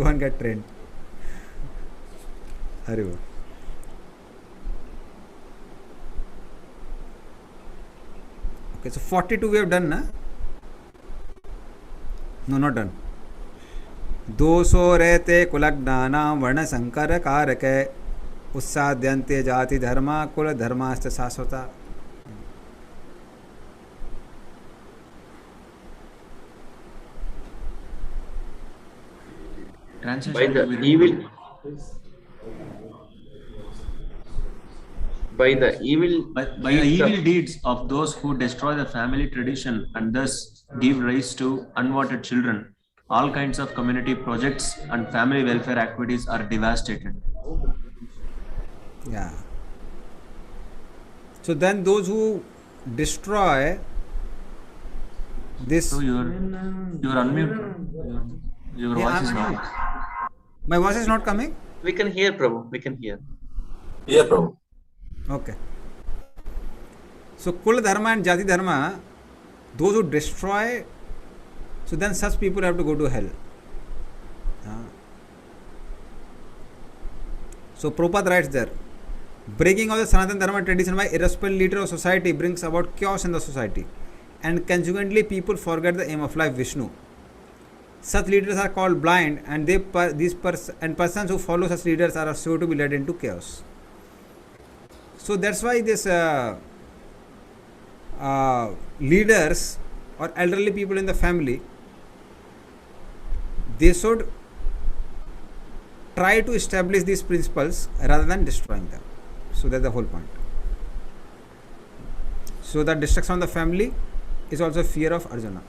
and get trained. Haribo. Okay, so 42 we have done, na? No, not done. दोषो रहते कुलज्ञाना वर्ण संकर कारक उत्साद्यन्ते जाति धर्मा कुल धर्माश्च शाश्वता. By the evil deeds of those who destroy the family tradition and thus give rise to unwanted children, all kinds of community projects and family welfare activities are devastated. Yeah. So then those who destroy this. So you're unmute. Your voice is not. My voice is not coming? We can hear, Prabhu. We can hear. Yeah, Prabhu. Okay. So Kul Dharma and Jati Dharma, those who destroy, so then such people have to go to hell. So Prabhupada writes there, breaking of the Sanatana Dharma tradition by irresponsible leader of society brings about chaos in the society, and consequently people forget the aim of life, Vishnu. Such leaders are called blind, and persons who follow such leaders are sure to be led into chaos. So that's why this leaders or elderly people in the family, they should try to establish these principles rather than destroying them. So that's the whole point. So the destruction of the family is also fear of Arjuna.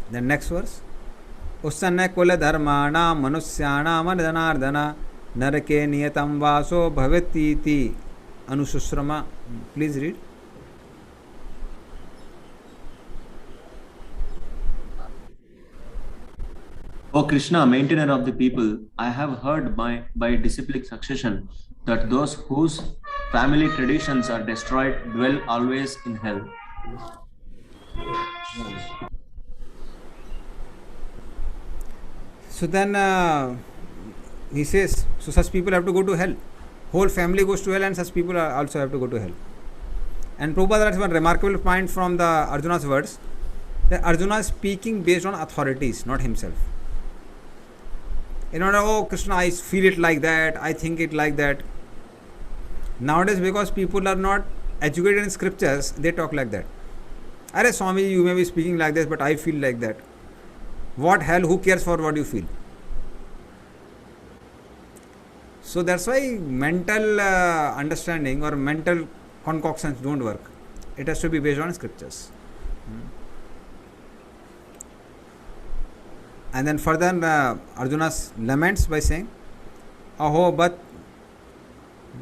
The next verse. Ussanna kula dharmana manusyana mandanardana narake niyatam vaso bhavetiti anususrama. Please read. O Krishna, maintainer of the people, I have heard by disciplic succession that those whose family traditions are destroyed dwell always in hell. So then he says, so such people have to go to hell. Whole family goes to hell, and such people also have to go to hell. And Prabhupada has one remarkable point from the Arjuna's words, that Arjuna is speaking based on authorities, not himself. You know, oh Krishna, I feel it like that, I think it like that. Nowadays, because people are not educated in scriptures, they talk like that. Arey Swami, you may be speaking like this, but I feel like that. What hell, who cares for what you feel? So that's why mental understanding or mental concoctions don't work. It has to be based on scriptures. And then further Arjuna laments by saying, Aho bat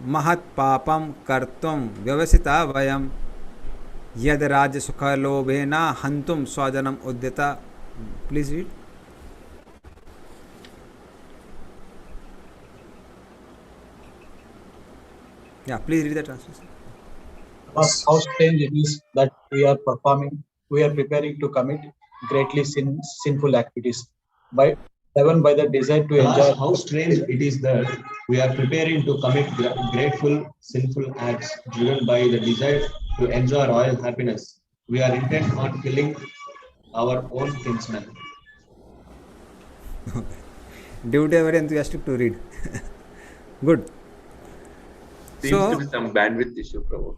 mahat papam kartum vyavasita vayam yad rajya sukha lobhena hantum swajanam udyata. Please read. Yeah, please read the translation. How strange it is that we are preparing to commit greatly sinful activities driven by the desire to enjoy. How strange it is that we are preparing to commit grateful, sinful acts driven by the desire to enjoy royal happiness. We are intent on killing our own kinsmen. Devotee are very enthusiastic to read. Good. Seems to be some bandwidth issue, Prabhu.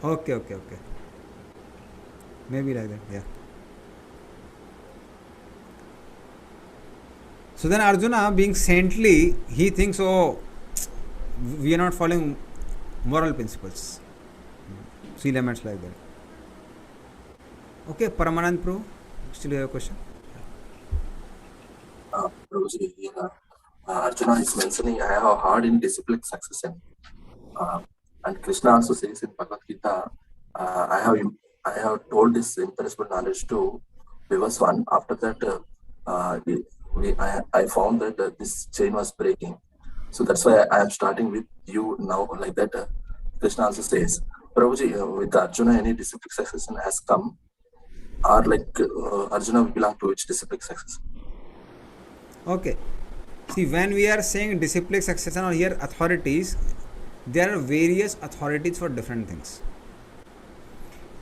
Okay. Maybe like that, yeah. So then Arjuna, being saintly, he thinks, oh, we are not following moral principles. See laments like that. Okay, Paramanand Prabhu, still you have a question? Prabhuji, here, Arjuna is mentioning, I have a hard in discipline succession. And Krishna also says in Bhagavad Gita, I have told this imperishable knowledge to Vivaswan. After that, I found that this chain was breaking. So that's why I am starting with you now, like that. Krishna also says, Prabhuji, with Arjuna, any discipline succession has come, or like Arjuna will belong to which discipline succession? Okay. See, when we are saying discipline succession or here authorities, there are various authorities for different things.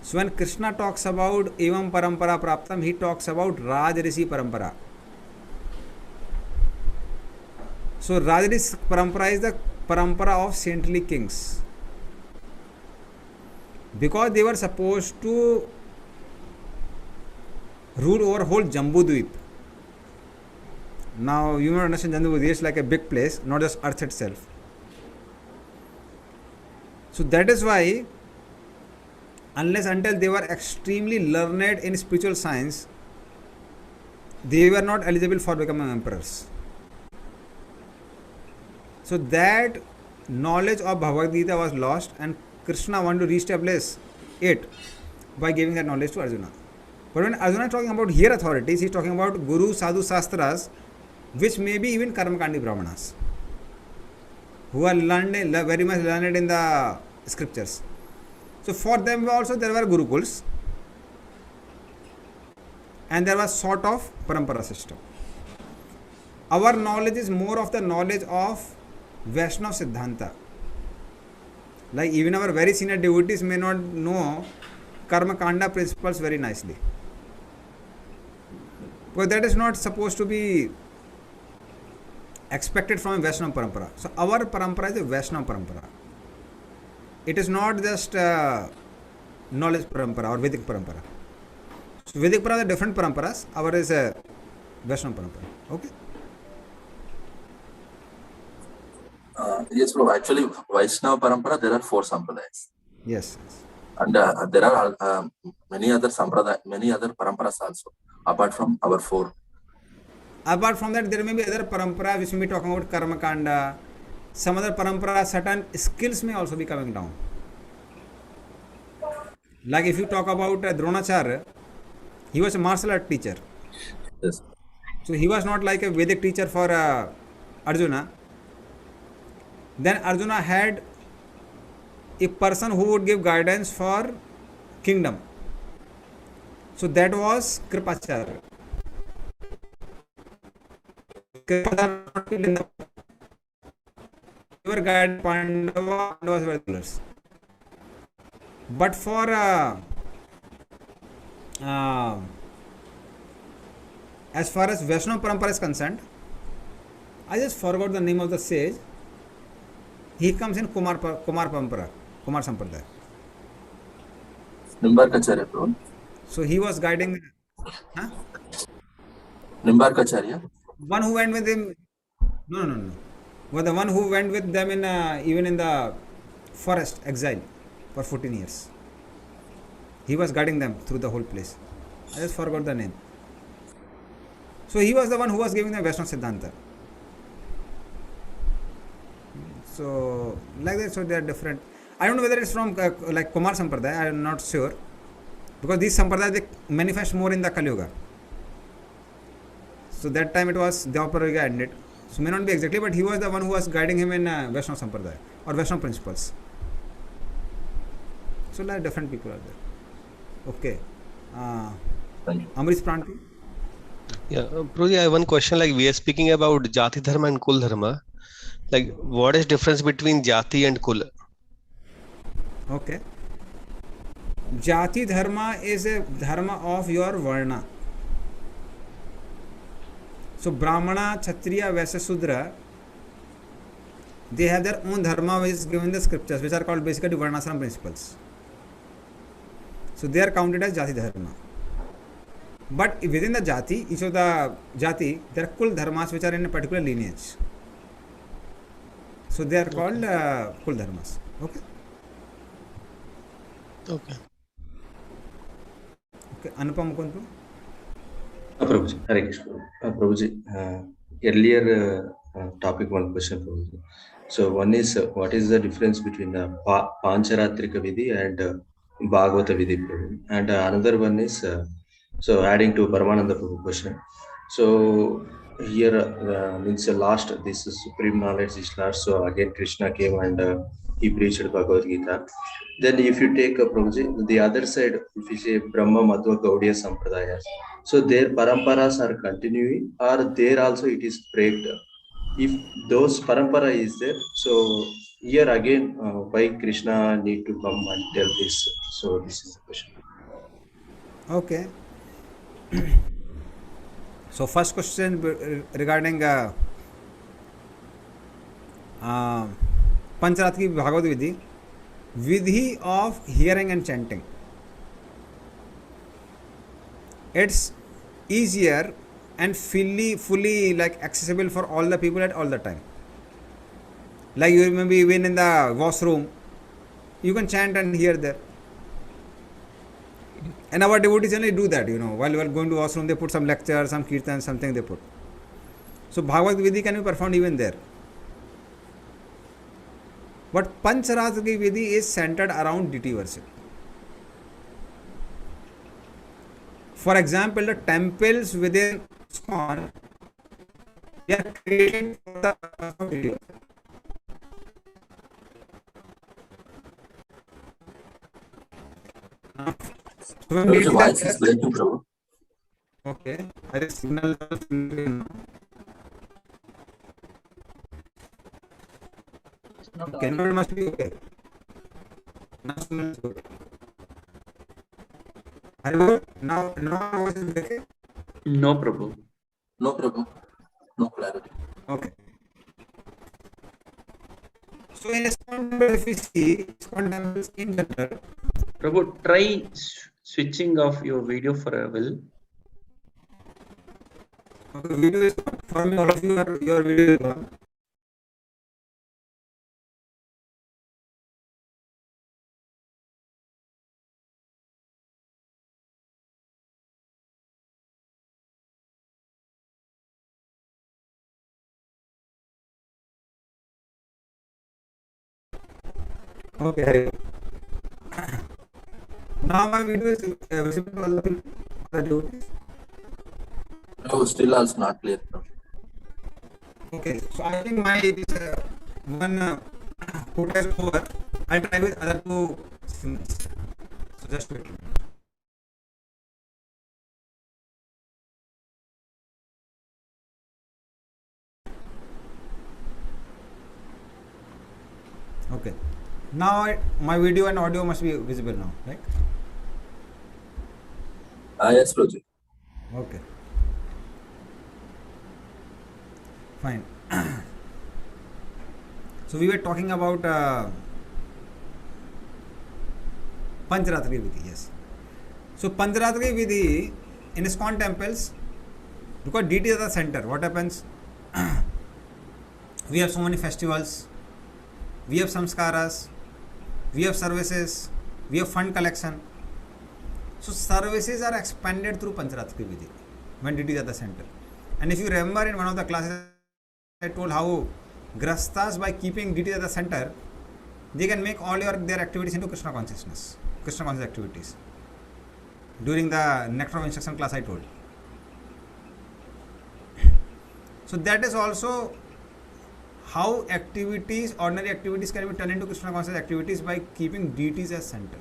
So when Krishna talks about Evam Parampara Praptam, he talks about Rajrishi Parampara. So Rajrishi Parampara is the Parampara of saintly kings. Because they were supposed to rule over whole Jambudvip. Now you may understand Jambudvip is like a big place, not just earth itself. So that is why, unless until they were extremely learned in spiritual science, they were not eligible for becoming emperors. So that knowledge of Bhagavad Gita was lost, and Krishna wanted to reestablish it by giving that knowledge to Arjuna. But when Arjuna is talking about here authorities, he is talking about Guru, Sadhu, Shastras, which may be even Karmakandi Brahmanas, who are very much learned in the scriptures. So for them also there were Gurukuls, and there was sort of Parampara system. Our knowledge is more of the knowledge of Vaishnava Siddhanta. Like even our very senior devotees may not know Karma Kanda principles very nicely. But that is not supposed to be expected from a Vaishnava Parampara. So our Parampara is a Vaishnava Parampara. It is not just knowledge Parampara or Vedic Parampara. So Vedic Parampara are different Paramparas. Our is a Vaishnava Parampara. Okay? Yes, bro. Actually, Vaishnava Parampara, there are 4 sampradayas. Yes. And there are many other paramparas also, apart from our 4. Apart from that, there may be other parampara which may be talking about Karma Kanda. Some other parampara, certain skills may also be coming down. Like if you talk about Dronacharya, he was a martial art teacher. Yes. So he was not like a Vedic teacher for Arjuna. Then Arjuna had a person who would give guidance for kingdom. So that was Kripacharya. Kripacharya were guided Pandavas were rulers. But for as far as Vaishnava Parampara is concerned, I just forgot the name of the sage. He comes in Kumar Parampara, Kumar Sampradaya. Nimbarkacharya, bro. So he was guiding. Huh? Nimbarkacharya. One who went with him. No. Was the one who went with them in even in the forest exile for 14 years. He was guiding them through the whole place. I just forgot the name. So he was the one who was giving them Vaishnava Siddhanta. So like that, so they are different. I don't know whether it's from like Kumar Sampradaya. I am not sure, because these Sampradaya they manifest more in the Kali Yuga. So that time it was Dwapara Yuga ended. So may not be exactly, but he was the one who was guiding him in Vaishnava Sampradaya or Vaishnava principles. So like different people are there. Okay. Thank you. Amrish Pranti. Yeah, Prabhuji, I have one question. Like we are speaking about Jati Dharma and Kul Dharma. Like what is difference between Jati and Kul? Okay. Jati Dharma is a dharma of your Varna. So Brahmana, Kshatriya, Vaishya, Sudra, they have their own dharma which is given in the scriptures, which are called basically Varnashram principles. So they are counted as Jati Dharma. But within the Jati, each of the Jati, there are Kul Dharmas which are in a particular lineage. So they are called Kul Dharmas. Okay. Okay. Okay. Anupam Mukundu. Prabhuji, Hare Krishna. Prabhuji, earlier topic, one question, Prabhuji. So one is what is the difference between Pancharatrika Vidhi and Bhagavata Vidhi, Prabhu? And another one is so adding to Paramananda Prabhu question. So here means last this is supreme knowledge is last. So again Krishna came and he preached Bhagavad Gita. Then if you take Prabhuji, the other side, if you say Brahma Madhva Gaudiya Sampradayas, so their paramparas are continuing or there also it is break. If those parampara is there, so here again why Krishna need to come and tell this? So this is the question. Okay. So first question regarding Pancharatri Bhagavad Vidhi, Vidhi of hearing and chanting. It's easier and fully like accessible for all the people at all the time. Like you may be even in the washroom, you can chant and hear there. And our devotees generally do that, while you are going to washroom, they put some lecture, some kirtan, something they put. So Bhagavad Vidhi can be performed even there. But Pancharatri Vidhi is centered around deity worship. For example, the temples within ISKCON, they are created for the purpose of deity worship. So when Prabhuji, voice is breaking, Prabhu. okay, I just signal. Okay, now it must be okay. Now signal is good. Are you good? Now voice is okay? No, Prabhu. No, Prabhu. No clarity. Okay. So in ISKCON temple, if we see ISKCON temples in general, Prabhu, try switching off your video for a while. okay, video is on. For me, all of you are, your video is on. Okay, Hari. Now my video is visible to all the people, all the devotees. No, still also not clear, Prabhu. Okay, so I think my this one quota is over. I'll try with other two signals. So just wait. Okay. Now my video and audio must be visible now, right? Yes, Prabhuji. Okay. Fine. So we were talking about Pancharatri Vidhi, yes. So Pancharatri Vidhi in ISKCON temples, because deity is the center, what happens? We have so many festivals, we have samskaras, we have services, we have fund collection. So services are expanded through Pancharatri Vidhi when deity is at the center. And if you remember in one of the classes, I told how Grastas, by keeping deity at the center, they can make all their activities into Krishna consciousness, Krishna conscious activities. During the Nectar of Instruction class I told. So that is also how activities, ordinary activities can be turned into Krishna conscious activities by keeping deities as center.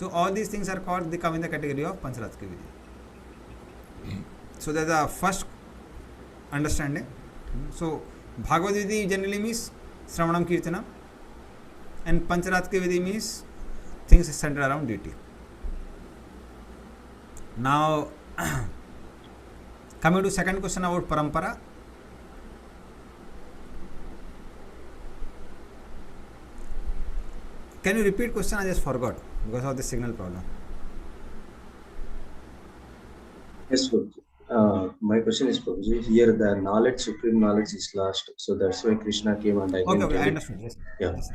So all these things are called, they come in the category of Pancharatki Vidhi. So that's the first understanding. So Bhagavad Vidhi generally means Sravanam Kirtanam, and Pancharatki Vidhi means things centered around deity. Now coming to second question about parampara. Can you repeat question? I just forgot because of the signal problem. Yes, Prabhuji. My question is, Prabhuji, here the knowledge, supreme knowledge is lost. So that's why Krishna came and again. Okay, I understood. Yes. Yeah. Yes.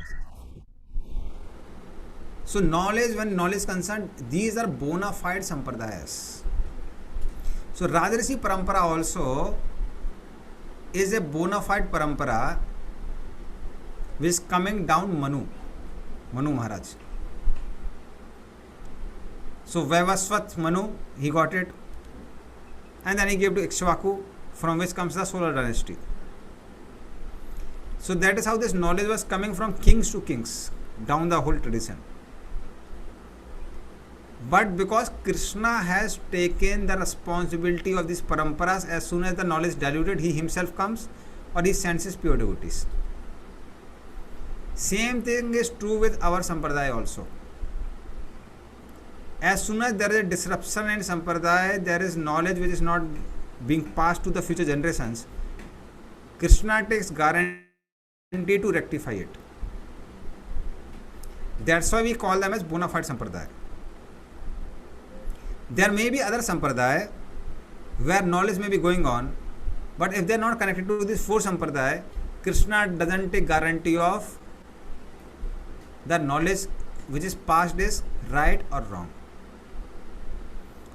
So knowledge, when knowledge is concerned, these are bona fide sampradayas. So Rajarshi parampara also is a bona fide parampara which is coming down Manu Maharaj. So Vaivasvat Manu, he got it, and then he gave to Ikshvaku, from which comes the solar dynasty. So that is how this knowledge was coming from kings to kings, down the whole tradition. But because Krishna has taken the responsibility of these paramparas, as soon as the knowledge diluted, he himself comes or he sends his pure devotees. Same thing is true with our sampradaya also. As soon as there is a disruption in sampradaya, there is knowledge which is not being passed to the future generations, Krishna takes guarantee to rectify it. That's why we call them as bona fide sampradaya. There may be other sampradaya where knowledge may be going on, but if they are not connected to this four sampradaya, Krishna doesn't take guarantee of the knowledge which is passed is right or wrong.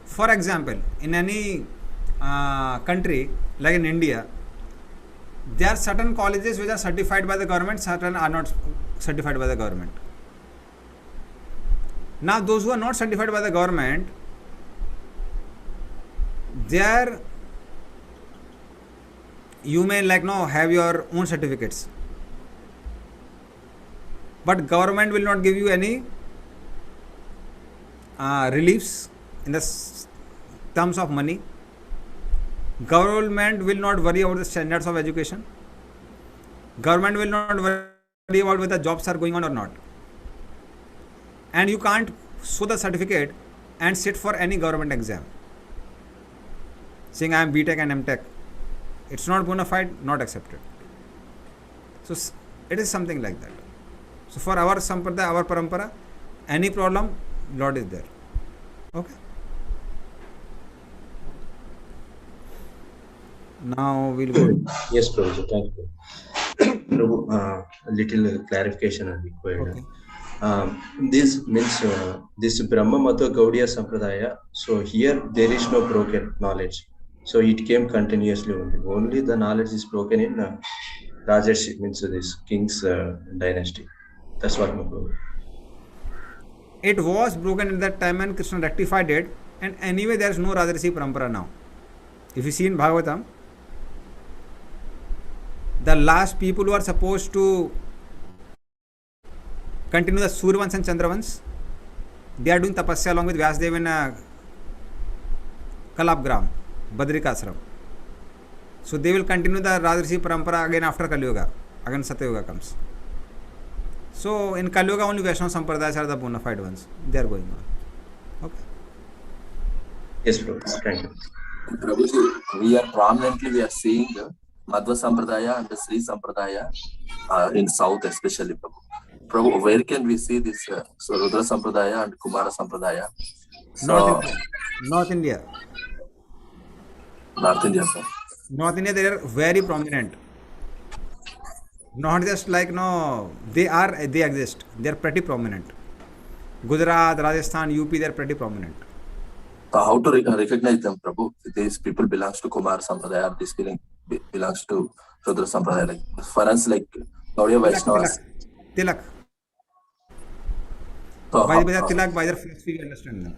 For example, in any country like in India, there are certain colleges which are certified by the government, certain are not certified by the government. Now those who are not certified by the government, there you may have your own certificates, but government will not give you any reliefs in the terms of money. Government will not worry about the standards of education. Government will not worry about whether jobs are going on or not. And you can't show the certificate and sit for any government exam saying I am BTech and MTech. It's not bona fide, not accepted. So it is something like that. So for our sampradaya, our parampara, any problem, Lord is there. Okay. Now we'll go. Yes, Prabhuji, thank you. Prabhu, a little clarification is required. Okay. This means this Brahma Mata Gaudiya Sampradaya. So here there is no broken knowledge. So it came continuously only. Only the knowledge is broken in Rajarshi, means this king's dynasty. That's what my Prabhu. It was broken at that time and Krishna rectified it. And anyway, there is no Rajarshi parampara now. If you see in Bhagavatam, the last people who are supposed to continue the Suryavans and Chandravans, they are doing tapasya along with Vyasdev in Kalapgram, Badrikashram. So they will continue the Rajarshi parampara again after Kali Yuga, again Satya Yuga comes. So in Kali Yuga only Vaishnava Sampradayas are the bona fide ones. They are going on. Okay. Yes, Prabhu. Thank you. Prabhuji, we are seeing Madhva Sampradaya and the Sri Sampradaya in South especially, Prabhu. Where can we see this so Rudra Sampradaya and Kumara Sampradaya? So, North India. North India, sir. North India, they are very prominent. Not just they exist. They are pretty prominent. Gujarat, Rajasthan, UP, they are pretty prominent. So how to recognize them, Prabhu? These people belongs to Kumar Sampradaya, this belongs to Rudra Sampradaya. Like, for us, like Gaudiya Vaishnavas. Tilak. So, by their tilak, by their philosophy, we understand them.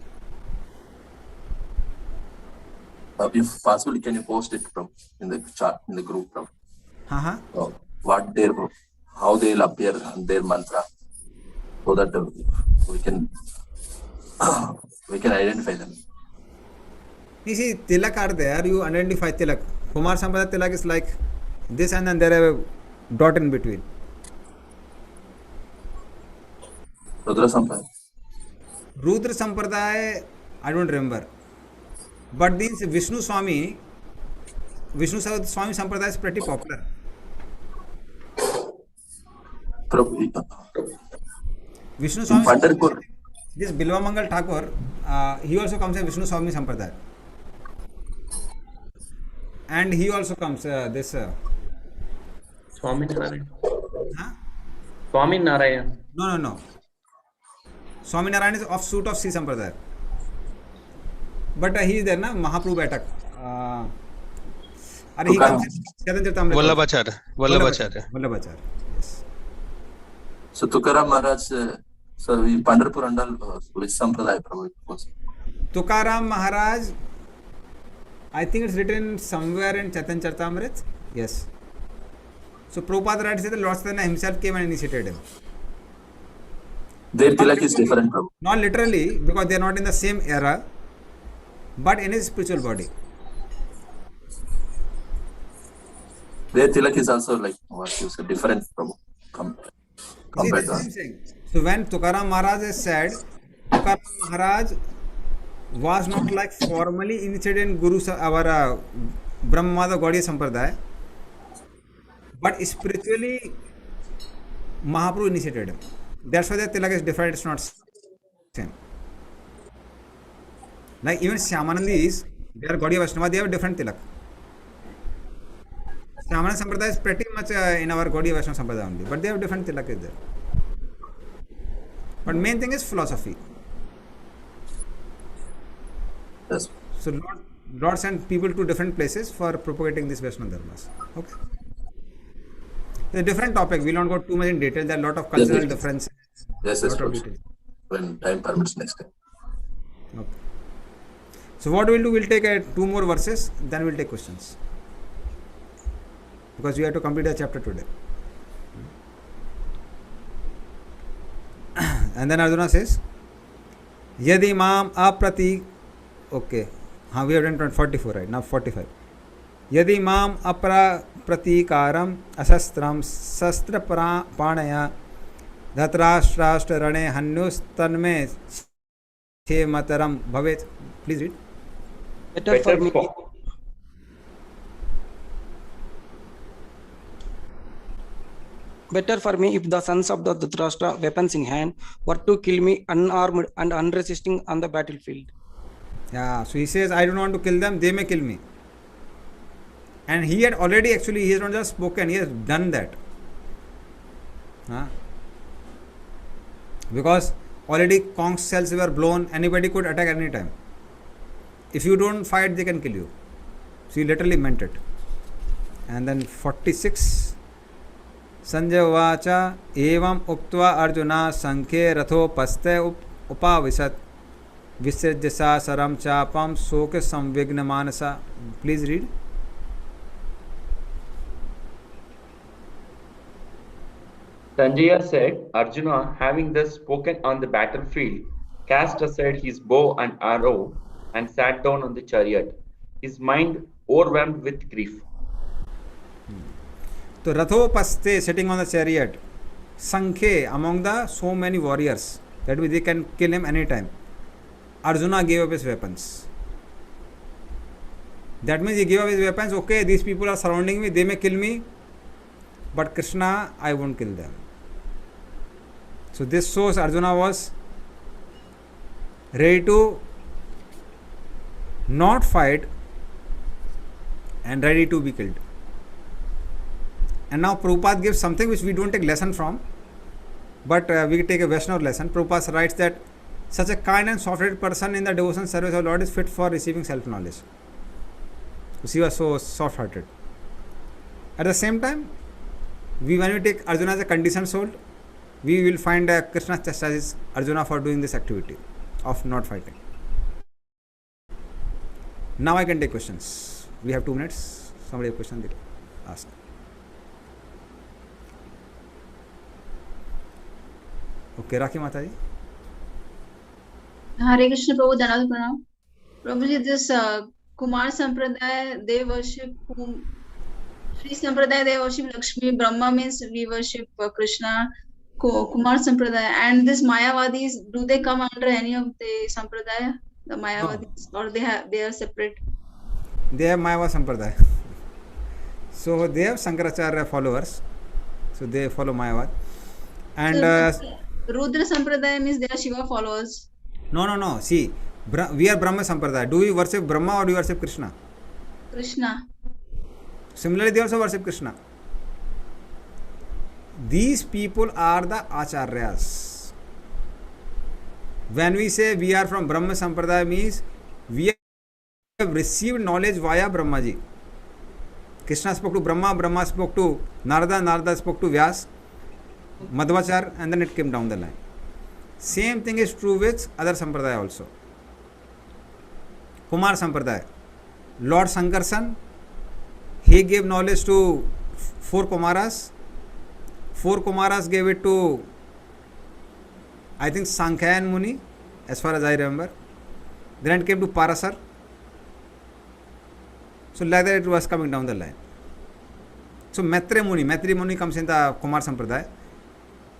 If possible, can you post it from in the chat in the group, Prabhu? So, how they will appear in their mantra, so that we can we can identify them. You see, tilak are there, you identify tilak. Kumar Sampradaya tilak is like this, and then there are a dot in between. Rudra Sampradaya. Rudra Sampradaya, I don't remember. But this Vishnu Swami Sampradaya is pretty popular. Vishnu Swami, this Bilwa Mangal Thakur, he also comes in Vishnu Swami Sampradaya. And he also comes this. Swami Narayan. Huh? Swami Narayan. No. Swami Narayan is offshoot of Sri Sampradaya. But he is there, na Mahaprabhu Baitak. He comes in Chaitanya Charitamrita. Vallabhacharya. Yes. So Tukaram Maharaj, so we Pandharpur Andal, which Sampradaya Prabhu? Tukaram Maharaj, I think it's written somewhere in Chaitanya Charitamrita. Yes. So Prabhupada writes that Lord Chaitanya himself came and initiated him. Their tilak is different, Prabhu. Not literally, because they are not in the same era, but in his spiritual body. Their tilak is also like what you said, different, Prabhu. Compared to us. So when Tukaram Maharaj is said, Tukaram Maharaj was not like formally initiated in our Brahmavada Gaudiya Sampradaya, but spiritually Mahaprabhu initiated him. That's why the tilak is different, it's not same. Like even Shyamanandis, they are Gaudiya Vaishnava, they have a different tilak. Shyamananda Sampradaya is pretty much in our Gaudiya Vaishnava Sampradaya only, but they have different tilak is there. But main thing is philosophy. Yes. So Lord sent people to different places for propagating these Vaishnava dharmas. Okay. It's a different topic. We will not go too much in detail. There are a lot of cultural differences. Yes, when time permits next time. Okay. So what we'll do, we'll take 2 more verses, then we'll take questions. Because we have to complete the chapter today. And then Arjuna says, Yadi mam aprati. Okay. We have done 44, right? Now 45. Yadi mam apratikaram asastram sastra panaya dhatrashtrashtra rane hanyus tanme che mataram bhavet. Please read. Better for me if the sons of the Dhritarashtra, weapons in hand, were to kill me unarmed and unresisting on the battlefield. Yeah, so he says, I don't want to kill them, they may kill me. And he had already he has not just spoken, he has done that. Because already conch shells were blown, anybody could attack any time. If you don't fight, they can kill you. So he literally meant it. And then 46. Sanjay Vacha Evam Uktva Arjuna Sankhe Ratho Paste Upavisat Visajasa Saram Chapam Soke Samvigna Manasa. Please read. Sanjaya said, Arjuna, having thus spoken on the battlefield, cast aside his bow and arrow and sat down on the chariot, his mind overwhelmed with grief. So Ratho Paste, sitting on the chariot, Sankhe, among the so many warriors, that way they can kill him anytime. Arjuna gave up his weapons. That means he gave up his weapons. Okay, these people are surrounding me, they may kill me, but Krishna, I won't kill them. So this shows Arjuna was ready to not fight and ready to be killed. And now Prabhupada gives something which we don't take lesson from, but we take a Vaishnava lesson. Prabhupada writes that such a kind and soft-hearted person in the devotion service of Lord is fit for receiving self-knowledge. So he was so soft-hearted. At the same time, when we take Arjuna as a conditioned soul, we will find Krishna chastises Arjuna for doing this activity of not fighting. Now I can take questions. We have 2 minutes. Somebody have a question, they ask. Okay, Rakhi Mataji. Hare Krishna Prabhu, Dhanavad Pranam. Prabhuji, this Kumar Sampradaya, they worship whom? Sri Sampradaya, they worship Lakshmi. Brahma means we worship Krishna. Kumar Sampradaya. And this Mayavadis, do they come under any of the Sampradaya? The Mayavadis, or they are separate? They have Mayava Sampradaya. So they have Shankaracharya followers. So they follow Mayavad. And So, Rudra Sampradaya means they are Shiva followers. no. See, we are Brahma Sampradaya. Do we worship Brahma or do we worship Krishna? Krishna. Similarly, they also worship Krishna. These people are the Acharyas. When we say we are from Brahma Sampradaya, means we have received knowledge via Brahmaji. Krishna spoke to Brahma, Brahma spoke to Narada, Narada spoke to Vyas, Madhvacharya, and then it came down the line. Same thing is true with other Sampradaya also. Kumar Sampradaya. Lord Sankarshan, he gave knowledge to 4 Kumaras. 4 Kumaras gave it to, I think, Sankhyayan Muni, as far as I remember. Then it came to Parasar. So like that it was coming down the line. So Maitre Muni comes in the Kumar Sampradaya.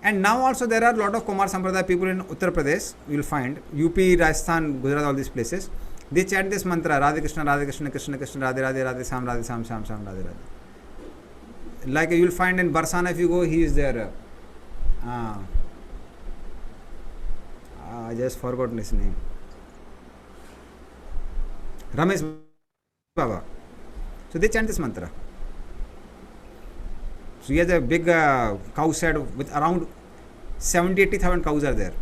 And now also there are a lot of Kumar Sampradaya people in Uttar Pradesh, you will find, UP, Rajasthan, Gujarat, all these places. They chant this mantra, Radhe Krishna, Krishna Krishna, Radhe Radhe, Radhe Sam, Radhe Sam, Sam Sam, Radhe Radhe. Like you will find in Barsana, if you go, he is there. I just forgotten his name. Ramesh Baba. So they chant this mantra. So he has a big cow shed with around 70,000-80,000 cows are there.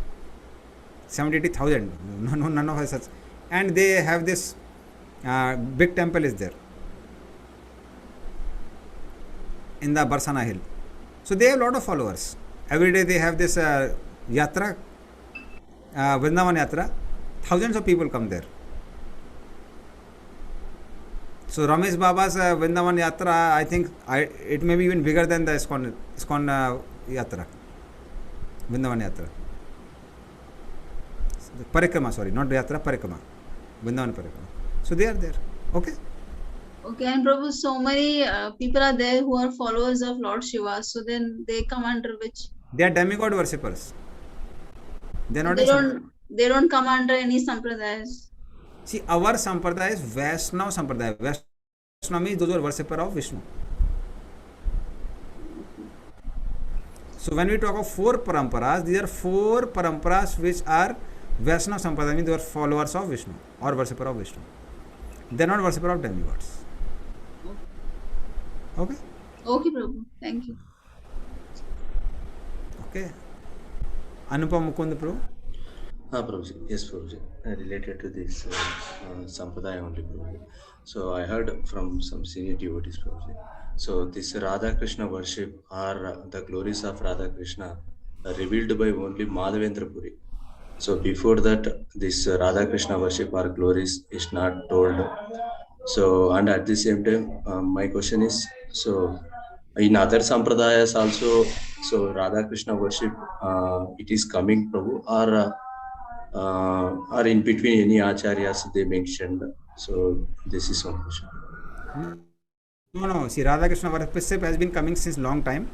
70,000-80,000. No, none of us such. And they have this big temple is there in the Barsana hill. So they have a lot of followers. Every day they have this yatra, Vrindavan yatra. Thousands of people come there. So Ramesh Baba's Vrindavan yatra, I think it may be even bigger than the ISKCON yatra. Vrindavan yatra. Parikrama, sorry, not yatra, Parikrama. Vrindavan Parikrama. So they are there. Okay. Okay, and Prabhu, so many people are there who are followers of Lord Shiva. So then they come under which? They are demigod worshippers. They are not. They don't come under any sampradayas. See, our sampradaya is Vaishnava sampradaya. Vaishnava means those who are worshippers of Vishnu. So when we talk of 4 paramparas, these are 4 paramparas which are Vaishnava sampradaya, means they are followers of Vishnu or worshippers of Vishnu. They are not worshippers of demigods. Okay? Okay, Prabhu. Thank you. Okay. Anupam Mukund, Prabhu? Prabhuji. Yes, Prabhuji. Related to this Sampradaya only, Prabhuji. So I heard from some senior devotees, Prabhuji. So this Radha Krishna worship or the glories of Radha Krishna are revealed by only Madhavendra Puri. So before that, this Radha Krishna worship or glories is not told. So, and at the same time, my question is, so in other Sampradayas also, so Radha Krishna worship, it is coming, Prabhu, or in between any acharyas they mentioned. So this is one question. No. See, Radha Krishna worship has been coming since long time.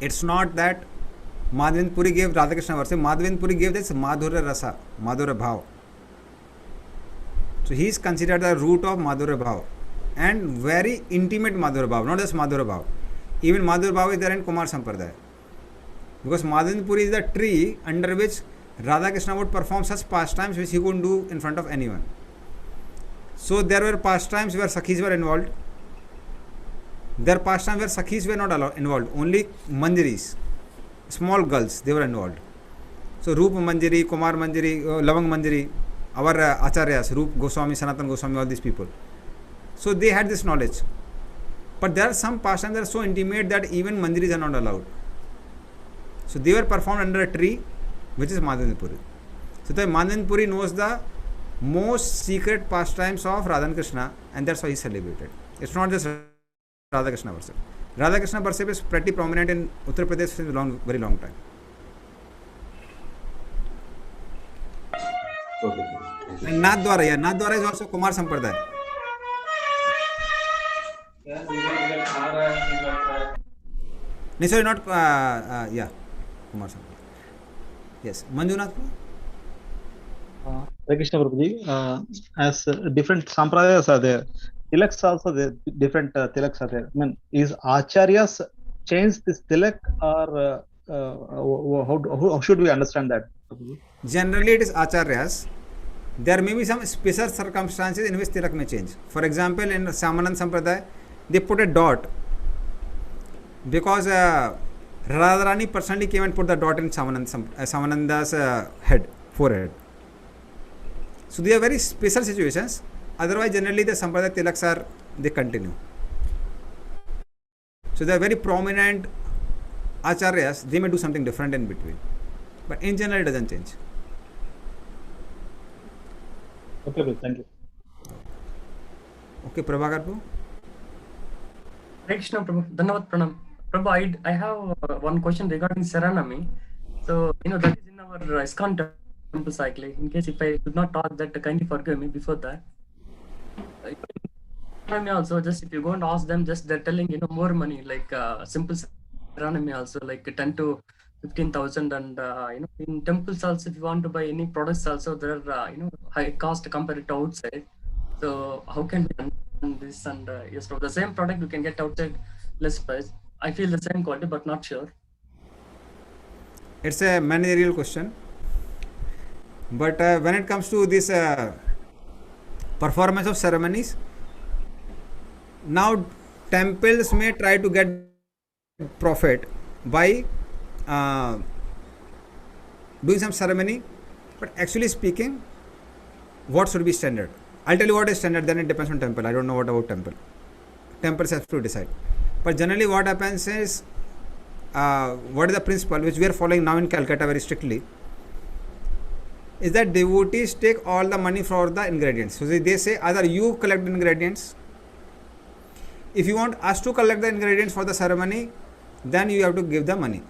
It's not that Madhavendra Puri gave Radha Krishna worship. Madhavendra Puri gave this Madhurya Rasa, Madhurya Bhav. So he is considered the root of Madhurya Bhav and very intimate Madhurya Bhav, not just Madhurya Bhav. Even Madhurya Bhav is there in Kumar Sampradaya. Because Madhavendra Puri is the tree under which Radha Krishna would perform such pastimes which he couldn't do in front of anyone. So there were pastimes where Sakhis were involved. There are pastimes where Sakhis were not involved, only Manjaris, small girls, they were involved. So Rupa Manjari, Kumar Manjari, Lavang Manjari, our Acharyas, Rup Goswami, Sanatan Goswami, all these people. So they had this knowledge. But there are some pastimes that are so intimate that even Manjaris are not allowed. So they were performed under a tree, which is Madhavendra Puri. So the Madhavendra Puri knows the most secret pastimes of Radha and Krishna, and that's why he celebrated. It's not just Radha Krishna worship. Radha Krishna worship is pretty prominent in Uttar Pradesh since a very long time. And Nathdwara, yeah, Nathdwara is also Kumar Sampradaya. No, sorry, not, yeah, Kumar Sampradaya. Yes, Manjunath. Hare Krishna Prabhuji, as different sampradayas are there, tilaks also there, different tilaks are there. I mean, is acharyas change this tilak or how should we understand that, Prabhuji? Generally, it is acharyas. There may be some special circumstances in which tilak may change. For example, in Samanand Sampradaya, they put a dot because Radharani personally came and put the dot in Samananda's head, forehead. So they are very special situations. Otherwise, generally the Sampradaya tilaks are, they continue. So they are very prominent acharyas. They may do something different in between, but in general it doesn't change. Okay, thank you. Okay, Prabhakar Prabhu. Hare Krishna Prabhu, Dhanavad Pranam. Prabhu, I have one question regarding Saranami. So, that is in our ISKCON temple cycle. In case if I could not talk that, kindly forgive me before that. Saranami also, just if you go and ask them, just they're telling, more money, like simple Saranami also, like 10 to 15,000. And, in temples also, if you want to buy any products also, there are, high cost compared to outside. So, how can we understand this? And yes, for the same product, you can get outside less price. I feel the same quality, but not sure. It's a managerial question. But when it comes to this performance of ceremonies, now temples may try to get profit by doing some ceremony, but actually speaking, what should be standard? I'll tell you what is standard, then it depends on temple. I don't know what about temple. Temples have to decide. But generally what happens is, what is the principle which we are following now in Calcutta very strictly, is that devotees take all the money for the ingredients. So they say either you collect the ingredients. If you want us to collect the ingredients for the ceremony, then you have to give the money.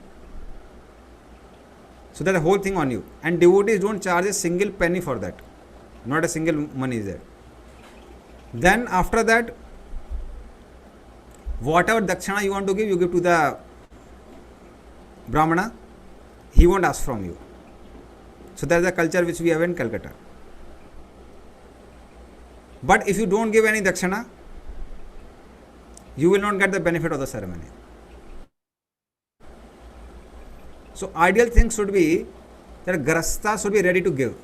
So that the whole thing on you. And devotees don't charge a single penny for that. Not a single money is there. Then after that, whatever dakshana you want to give, you give to the Brahmana. He won't ask from you. So that is the culture which we have in Calcutta. But if you don't give any dakshana, you will not get the benefit of the ceremony. So ideal thing should be that Grasta should be ready to give.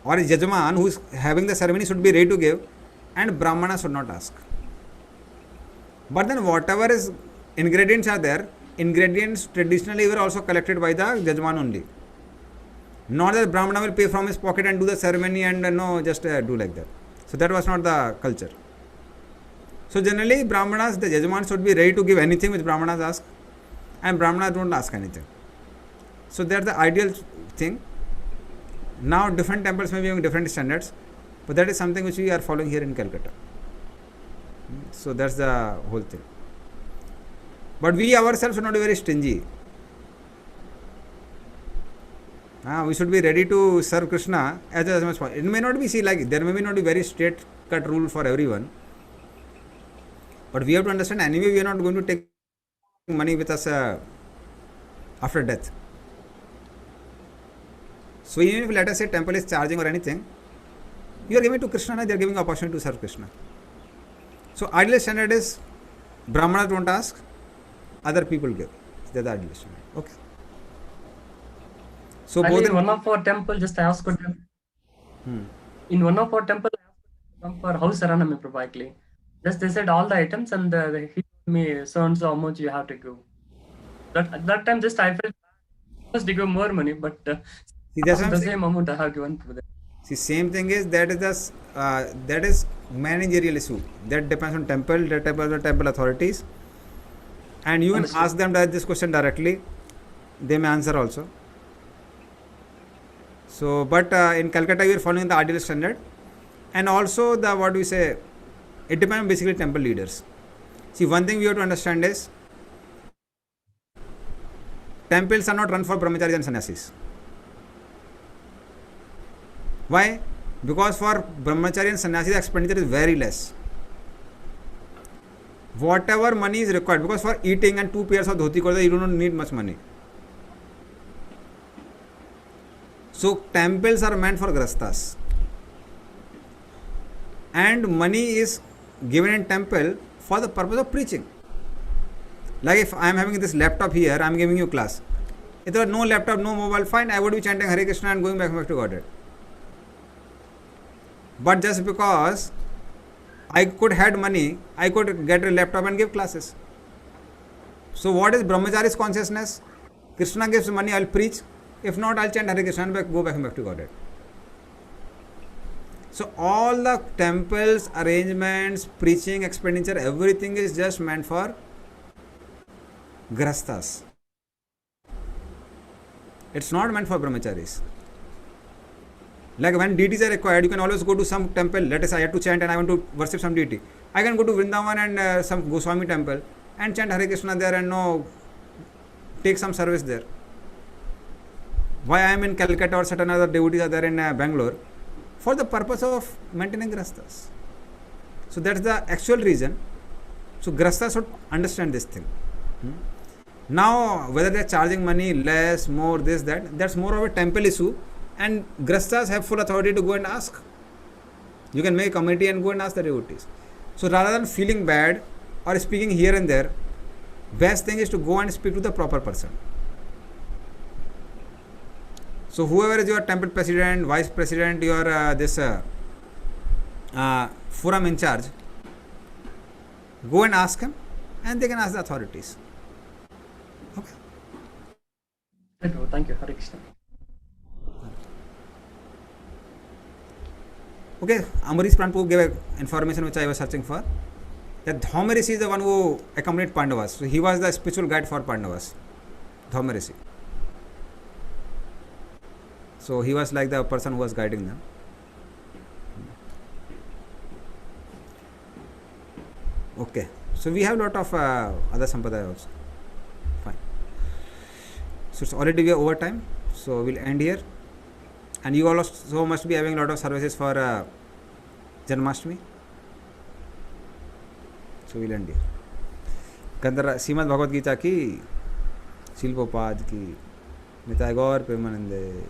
Or a Yajman who is having the ceremony should be ready to give, and Brahmana should not ask. But then whatever is ingredients are there, ingredients traditionally were also collected by the Yajman only. Not that Brahmana will pay from his pocket and do the ceremony and just do like that. So that was not the culture. So generally Brahmanas, the Yajman should be ready to give anything which Brahmanas ask, and Brahmanas don't ask anything. So that's the ideal thing. Now different temples may be having different standards, but that is something which we are following here in Calcutta. So that's the whole thing. But we ourselves should not be very stingy. We should be ready to serve Krishna as much as possible. It may not be, there may not be very straight cut rule for everyone. But we have to understand, anyway we are not going to take money with us after death. So even if, let us say, temple is charging or anything, you are giving to Krishna, they are giving opportunity to serve Krishna. So ideal standard is Brahmanas don't ask, other people give. That's the ideal standard. Okay. So both in one of our temple, just I asked them. In one of our temple, I asked for house Saranami Prabhu. Just they said all the items and he told me so and so amount you have to give. At that time, just I felt supposed to give more money, but see, that's the same amount I have given to them. See, same thing is that is managerial issue. That depends on temple, that depends on temple authorities. And you can ask them this question directly. They may answer also. So, but in Calcutta, we are following the ideal standard. And also what we say, it depends on basically temple leaders. See, one thing we have to understand is, temples are not run for brahmacharis and sannyasis. Why? Because for brahmachari and sannyasi the expenditure is very less. Whatever money is required, because for eating and 2 pairs of dhoti kurta you do not need much money. So temples are meant for grastas, and money is given in temple for the purpose of preaching. Like if I am having this laptop here, I am giving you class. If there was no laptop, no mobile, fine, I would be chanting Hare Krishna and going back to Godhead. But just because I could had money, I could get a laptop and give classes. So what is brahmachari's consciousness? Krishna gives money, I'll preach. If not, I'll chant Hare Krishna and go back to Godhead. So all the temples, arrangements, preaching, expenditure, everything is just meant for grastas. It's not meant for brahmacharis. Like when deities are required, you can always go to some temple. Let us say I have to chant and I want to worship some deity. I can go to Vrindavan and some Goswami temple and chant Hare Krishna there and take some service there. Why I am in Calcutta or certain other devotees are there in Bangalore? For the purpose of maintaining grastas. So that's the actual reason. So grastas should understand this thing. Now whether they are charging money less, more, this, that's more of a temple issue, and grastas have full authority to go and ask. You can make a committee and go and ask the devotees. So rather than feeling bad or speaking here and there, best thing is to go and speak to the proper person. So whoever is your temple president, vice president, your forum in charge, go and ask him, and they can ask the authorities. Okay. Thank you, Hare Krishna. Okay, Amarish Pranpu gave information which I was searching for. That Dhaumarishi is the one who accompanied Pandavas. So he was the spiritual guide for Pandavas. Dhaumarishi. So he was like the person who was guiding them. Okay. So we have a lot of other sampradaya also. Fine. So it's already we are over time. So we'll end here. And you also must be having a lot of services for Janmashtami. So we'll end here. Srimad Bhagavad Gita ki, Shilpopad ki, Nitai Gaur Premanande.